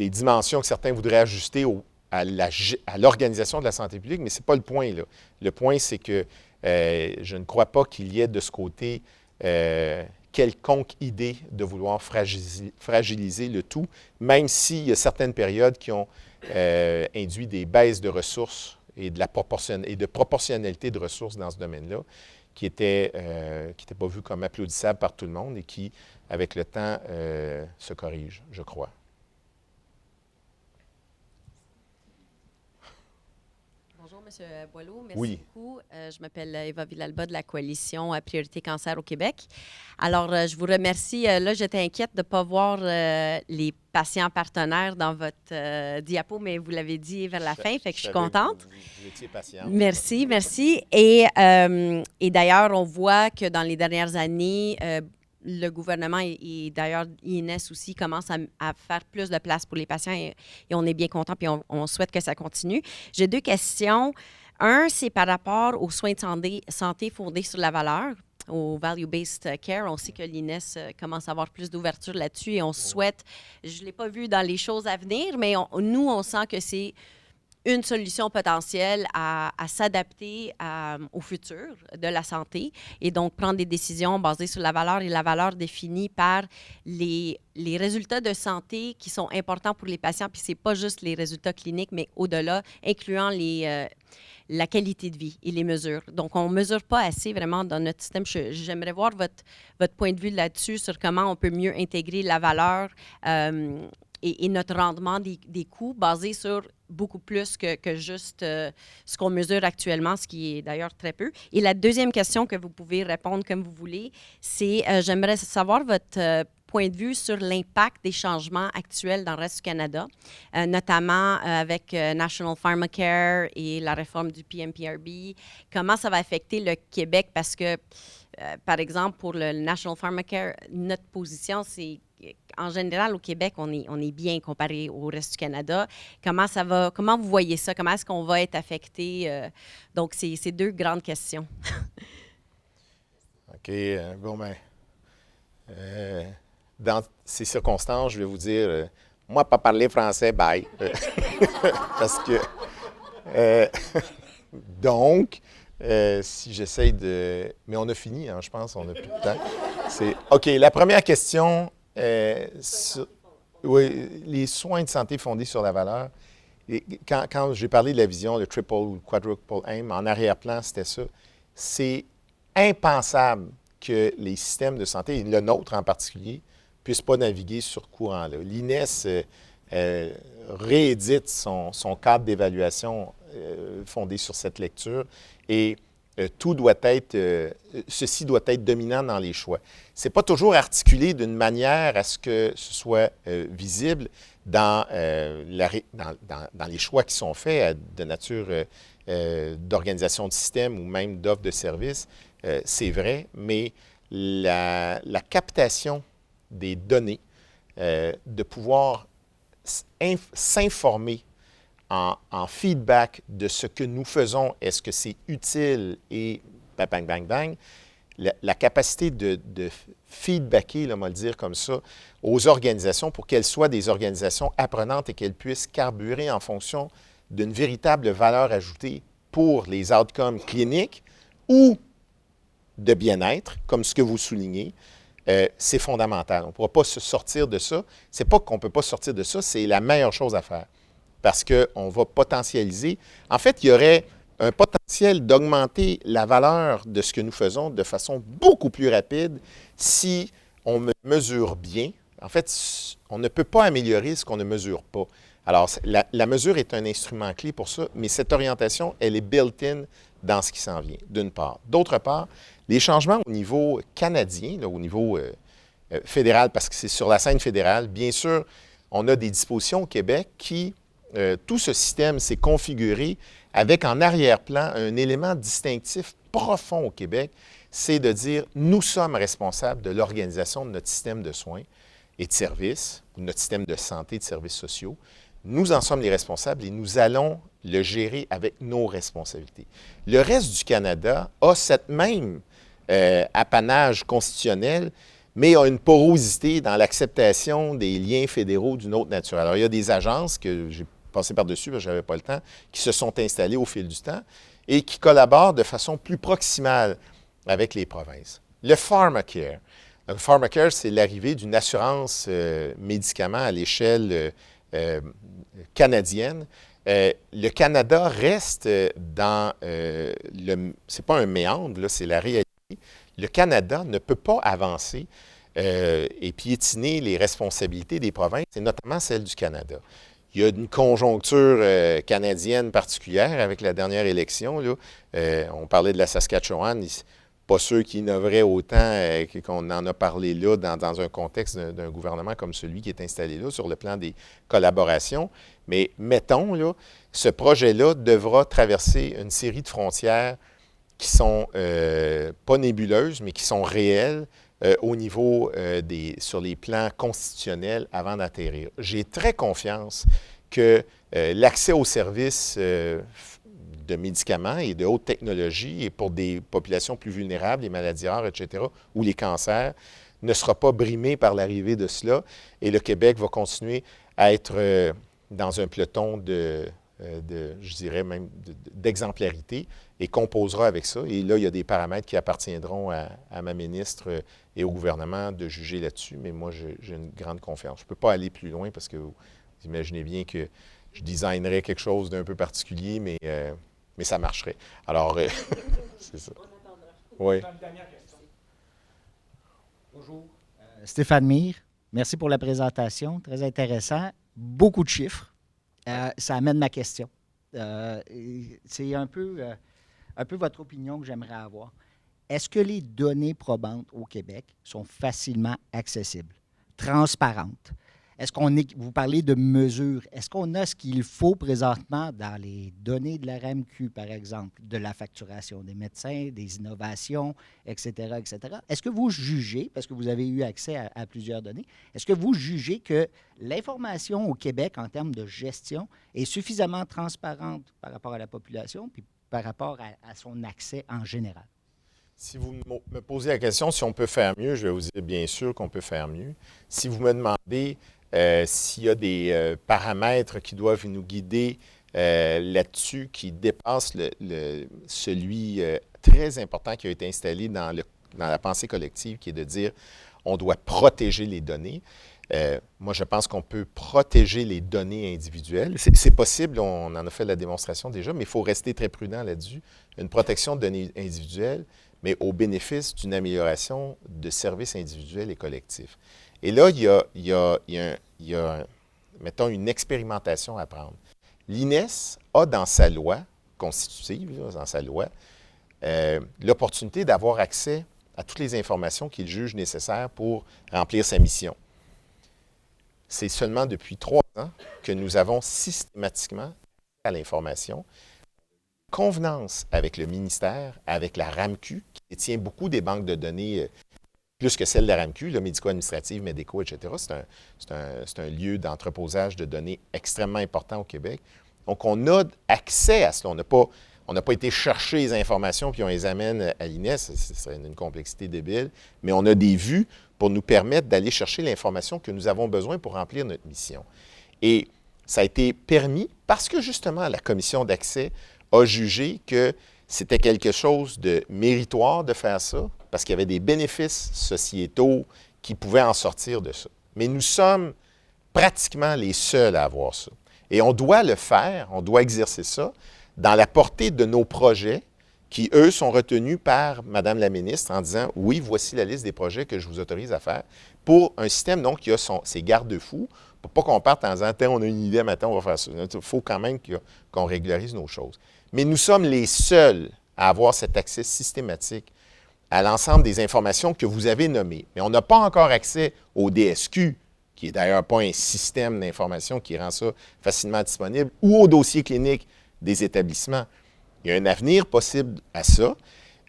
dimensions que certains voudraient ajuster à l'organisation de la santé publique, mais ce n'est pas le point, là. Le point, c'est que je ne crois pas qu'il y ait de ce côté quelconque idée de vouloir fragiliser le tout, même s'il y a certaines périodes qui ont induit des baisses de ressources et de proportionnalité de ressources dans ce domaine-là, qui n'étaient pas vues comme applaudissables par tout le monde et qui, avec le temps, se corrigent, je crois. Bonjour, M. Boileau. Merci beaucoup. Je m'appelle Eva Villalba de la Coalition Priorité Cancer au Québec. Alors, je vous remercie. Là, j'étais inquiète de ne pas voir les patients partenaires dans votre diapo, mais vous l'avez dit vers la fin, fait que je suis contente. Vous étiez patiente. Merci. Et d'ailleurs, on voit que dans les dernières années, le gouvernement et d'ailleurs INS aussi commence à faire plus de place pour les patients et on est bien content puis on souhaite que ça continue. J'ai 2 questions. Un, c'est par rapport aux soins de santé fondés sur la valeur, au value-based care. On sait que l'INS commence à avoir plus d'ouverture là-dessus et on souhaite, je ne l'ai pas vu dans les choses à venir, mais nous, on sent que c'est une solution potentielle à s'adapter au futur de la santé et donc prendre des décisions basées sur la valeur et la valeur définie par les résultats de santé qui sont importants pour les patients. Puis ce n'est pas juste les résultats cliniques, mais au-delà, incluant la qualité de vie et les mesures. Donc, on ne mesure pas assez vraiment dans notre système. J'aimerais voir votre point de vue là-dessus sur comment on peut mieux intégrer la valeur et notre rendement des coûts basé sur beaucoup plus que juste ce qu'on mesure actuellement, ce qui est d'ailleurs très peu. Et la deuxième question que vous pouvez répondre comme vous voulez, c'est j'aimerais savoir votre point de vue sur l'impact des changements actuels dans le reste du Canada, notamment avec National Pharmacare et la réforme du PMPRB. Comment ça va affecter le Québec? Parce que, par exemple, pour le National Pharmacare, notre position, c'est en général, au Québec, on est bien comparé au reste du Canada. Comment vous voyez ça? Comment est-ce qu'on va être affecté? Donc, c'est 2 grandes questions. OK. Bon, ben, dans ces circonstances, je vais vous dire, moi, pas parler français, bye. Parce que, donc, si j'essaye de... Mais on a fini, hein, je pense, on n'a plus de temps. OK, la première question... oui, les soins de santé fondés sur la valeur. Et quand j'ai parlé de la vision, le triple ou le quadruple aim, en arrière-plan, c'était ça. C'est impensable que les systèmes de santé, et le nôtre en particulier, ne puissent pas naviguer sur ce courant-là. L'INES réédite son cadre d'évaluation fondé sur cette lecture et ceci doit être dominant dans les choix. Ce n'est pas toujours articulé d'une manière à ce que ce soit visible dans les choix qui sont faits de nature d'organisation de système ou même d'offre de services. C'est vrai, mais la captation des données, de pouvoir s'informer en feedback de ce que nous faisons, est-ce que c'est utile et bang, bang, bang, bang, la capacité de feedbacker, là, on va le dire comme ça, aux organisations pour qu'elles soient des organisations apprenantes et qu'elles puissent carburer en fonction d'une véritable valeur ajoutée pour les outcomes cliniques ou de bien-être, comme ce que vous soulignez, c'est fondamental. On ne pourra pas se sortir de ça. Ce n'est pas qu'on ne peut pas sortir de ça, c'est la meilleure chose à faire. Parce qu'on va potentialiser. En fait, il y aurait un potentiel d'augmenter la valeur de ce que nous faisons de façon beaucoup plus rapide si on mesure bien. En fait, on ne peut pas améliorer ce qu'on ne mesure pas. Alors, la mesure est un instrument clé pour ça, mais cette orientation, elle est built-in dans ce qui s'en vient, d'une part. D'autre part, les changements au niveau canadien, là, au niveau fédéral, parce que c'est sur la scène fédérale, bien sûr, on a des dispositions au Québec qui... tout ce système s'est configuré avec en arrière-plan un élément distinctif profond au Québec, c'est de dire nous sommes responsables de l'organisation de notre système de soins et de services, ou notre système de santé et de services sociaux. Nous en sommes les responsables et nous allons le gérer avec nos responsabilités. Le reste du Canada a cette même apanage constitutionnel, mais a une porosité dans l'acceptation des liens fédéraux d'une autre nature. Alors, il y a des agences que j'ai passé par-dessus, parce que je n'avais pas le temps, qui se sont installées au fil du temps et qui collaborent de façon plus proximale avec les provinces. Le Pharmacare. Le Pharmacare, c'est l'arrivée d'une assurance médicaments à l'échelle canadienne. Le Canada reste dans c'est pas un méandre, là, c'est la réalité. Le Canada ne peut pas avancer et piétiner les responsabilités des provinces, et notamment celles du Canada. Il y a une conjoncture canadienne particulière avec la dernière élection. Là. On parlait de la Saskatchewan, pas ceux qui innoveraient autant qu'on en a parlé là dans un contexte d'un gouvernement comme celui qui est installé là sur le plan des collaborations. Mais mettons, là, ce projet-là devra traverser une série de frontières qui sont pas nébuleuses, mais qui sont réelles au niveau sur les plans constitutionnels avant d'atterrir. J'ai très confiance que l'accès aux services de médicaments et de haute technologie et pour des populations plus vulnérables, les maladies rares, etc., ou les cancers, ne sera pas brimé par l'arrivée de cela. Et le Québec va continuer à être dans un peloton je dirais même, d'exemplarité et composera avec ça. Et là, il y a des paramètres qui appartiendront à ma ministre et au gouvernement de juger là-dessus, mais moi, j'ai une grande confiance. Je ne peux pas aller plus loin parce que vous imaginez bien que je designerais quelque chose d'un peu particulier, mais ça marcherait. Alors, c'est ça. Oui. Bonjour. Stéphane Mire, merci pour la présentation, très intéressant. Beaucoup de chiffres. Ça amène ma question. C'est un peu votre opinion que j'aimerais avoir. Est-ce que les données probantes au Québec sont facilement accessibles, transparentes? Vous parlez de mesures. Est-ce qu'on a ce qu'il faut présentement dans les données de la RAMQ, par exemple, de la facturation des médecins, des innovations, etc., etc.? Est-ce que vous jugez, parce que vous avez eu accès à plusieurs données, est-ce que vous jugez que l'information au Québec en termes de gestion est suffisamment transparente par rapport à la population puis par rapport à son accès en général? Si vous me posez la question si on peut faire mieux, je vais vous dire bien sûr qu'on peut faire mieux. Si vous me demandez s'il y a des paramètres qui doivent nous guider là-dessus, qui dépassent celui très important qui a été installé dans la pensée collective, qui est de dire on doit protéger les données. Moi, je pense qu'on peut protéger les données individuelles. C'est possible, on en a fait la démonstration déjà, mais il faut rester très prudent là-dessus. Une protection de données individuelles, mais au bénéfice d'une amélioration de services individuels et collectifs. Et là, il y a, mettons, une expérimentation à prendre. L'INES a dans sa loi constitutive, dans sa loi, l'opportunité d'avoir accès à toutes les informations qu'il juge nécessaires pour remplir sa mission. C'est seulement depuis 3 ans que nous avons systématiquement à l'information, convenance avec le ministère, avec la RAMQ, qui détient beaucoup des banques de données, plus que celle de la RAMQ, le médico-administrative, médicaux, etc. C'est un lieu d'entreposage de données extrêmement important au Québec. Donc, on a accès à cela. On n'a pas été chercher les informations puis on les amène à l'INES. Ce serait une complexité débile. Mais on a des vues pour nous permettre d'aller chercher l'information que nous avons besoin pour remplir notre mission. Et ça a été permis parce que, justement, la commission d'accès a jugé que c'était quelque chose de méritoire de faire ça, parce qu'il y avait des bénéfices sociétaux qui pouvaient en sortir de ça. Mais nous sommes pratiquement les seuls à avoir ça. Et on doit le faire, on doit exercer ça dans la portée de nos projets qui, eux, sont retenus par Mme la ministre en disant « Oui, voici la liste des projets que je vous autorise à faire » pour un système donc qui a ses garde-fous, pour pas qu'on parte en disant « on a une idée, maintenant on va faire ça ». Il faut quand même qu'on régularise nos choses. Mais nous sommes les seuls à avoir cet accès systématique à l'ensemble des informations que vous avez nommées. Mais on n'a pas encore accès au DSQ, qui n'est d'ailleurs pas un système d'information qui rend ça facilement disponible, ou au dossier clinique des établissements. Il y a un avenir possible à ça,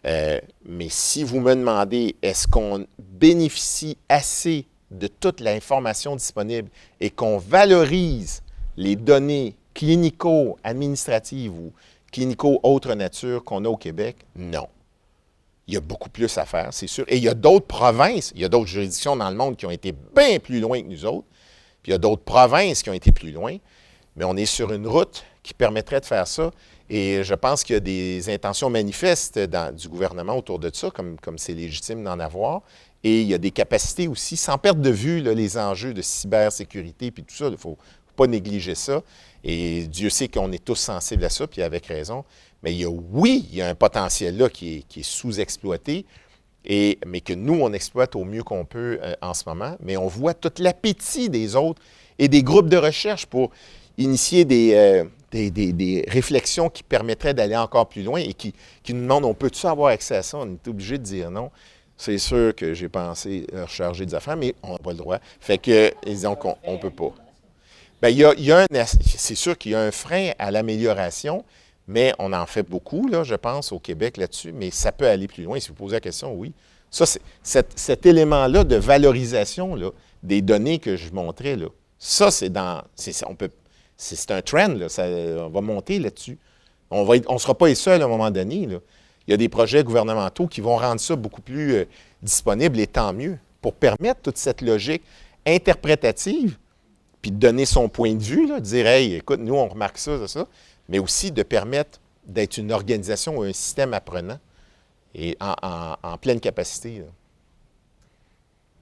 mais si vous me demandez est-ce qu'on bénéficie assez de toute l'information disponible et qu'on valorise les données clinico-administratives ou clinico-autre nature qu'on a au Québec, non. Il y a beaucoup plus à faire, c'est sûr. Et il y a d'autres provinces, il y a d'autres juridictions dans le monde qui ont été bien plus loin que nous autres, puis il y a d'autres provinces qui ont été plus loin, mais on est sur une route qui permettrait de faire ça. Et je pense qu'il y a des intentions manifestes du gouvernement autour de ça, comme c'est légitime d'en avoir. Et il y a des capacités aussi, sans perdre de vue là, les enjeux de cybersécurité puis tout ça, il ne faut pas négliger ça. Et Dieu sait qu'on est tous sensibles à ça, puis avec raison. Mais il y a un potentiel là qui est sous-exploité, mais que nous, on exploite au mieux qu'on peut en ce moment. Mais on voit tout l'appétit des autres et des groupes de recherche pour initier des réflexions qui permettraient d'aller encore plus loin et qui nous demandent, on peut-tu avoir accès à ça? On est obligé de dire non. C'est sûr que j'ai pensé recharger des affaires, mais on n'a pas le droit. Fait que, disons qu'on ne peut pas. Bien, c'est sûr qu'il y a un frein à l'amélioration, mais on en fait beaucoup, là, je pense, au Québec là-dessus, mais ça peut aller plus loin. Si vous posez la question, oui, Ça, cet élément-là de valorisation là, des données que je montrais, là, ça, c'est un trend, là, on va monter là-dessus. On ne sera pas les seuls à un moment donné. Là. Il y a des projets gouvernementaux qui vont rendre ça beaucoup plus disponible, et tant mieux, pour permettre toute cette logique interprétative, puis de donner son point de vue, là, de dire « Hey, écoute, nous, on remarque ça, mais aussi de permettre d'être une organisation ou un système apprenant et en pleine capacité. Là.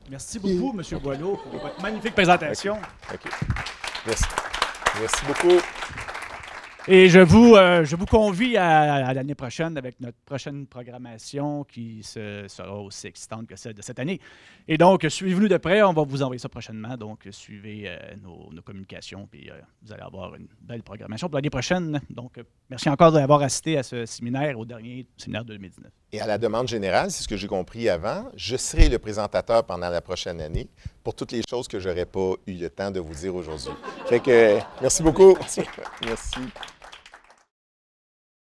Merci beaucoup, M. Boileau, pour votre magnifique présentation. OK. Merci. Merci beaucoup. Et je vous convie à l'année prochaine avec notre prochaine programmation qui sera aussi excitante que celle de cette année. Et donc, suivez-nous de près. On va vous envoyer ça prochainement. Donc, suivez nos communications. Puis, vous allez avoir une belle programmation pour l'année prochaine. Donc, merci encore d'avoir assisté à ce séminaire, au dernier séminaire de 2019. Et à la demande générale, c'est ce que j'ai compris avant, je serai le présentateur pendant la prochaine année pour toutes les choses que je n'aurais pas eu le temps de vous dire aujourd'hui. Fait que, merci beaucoup. Merci.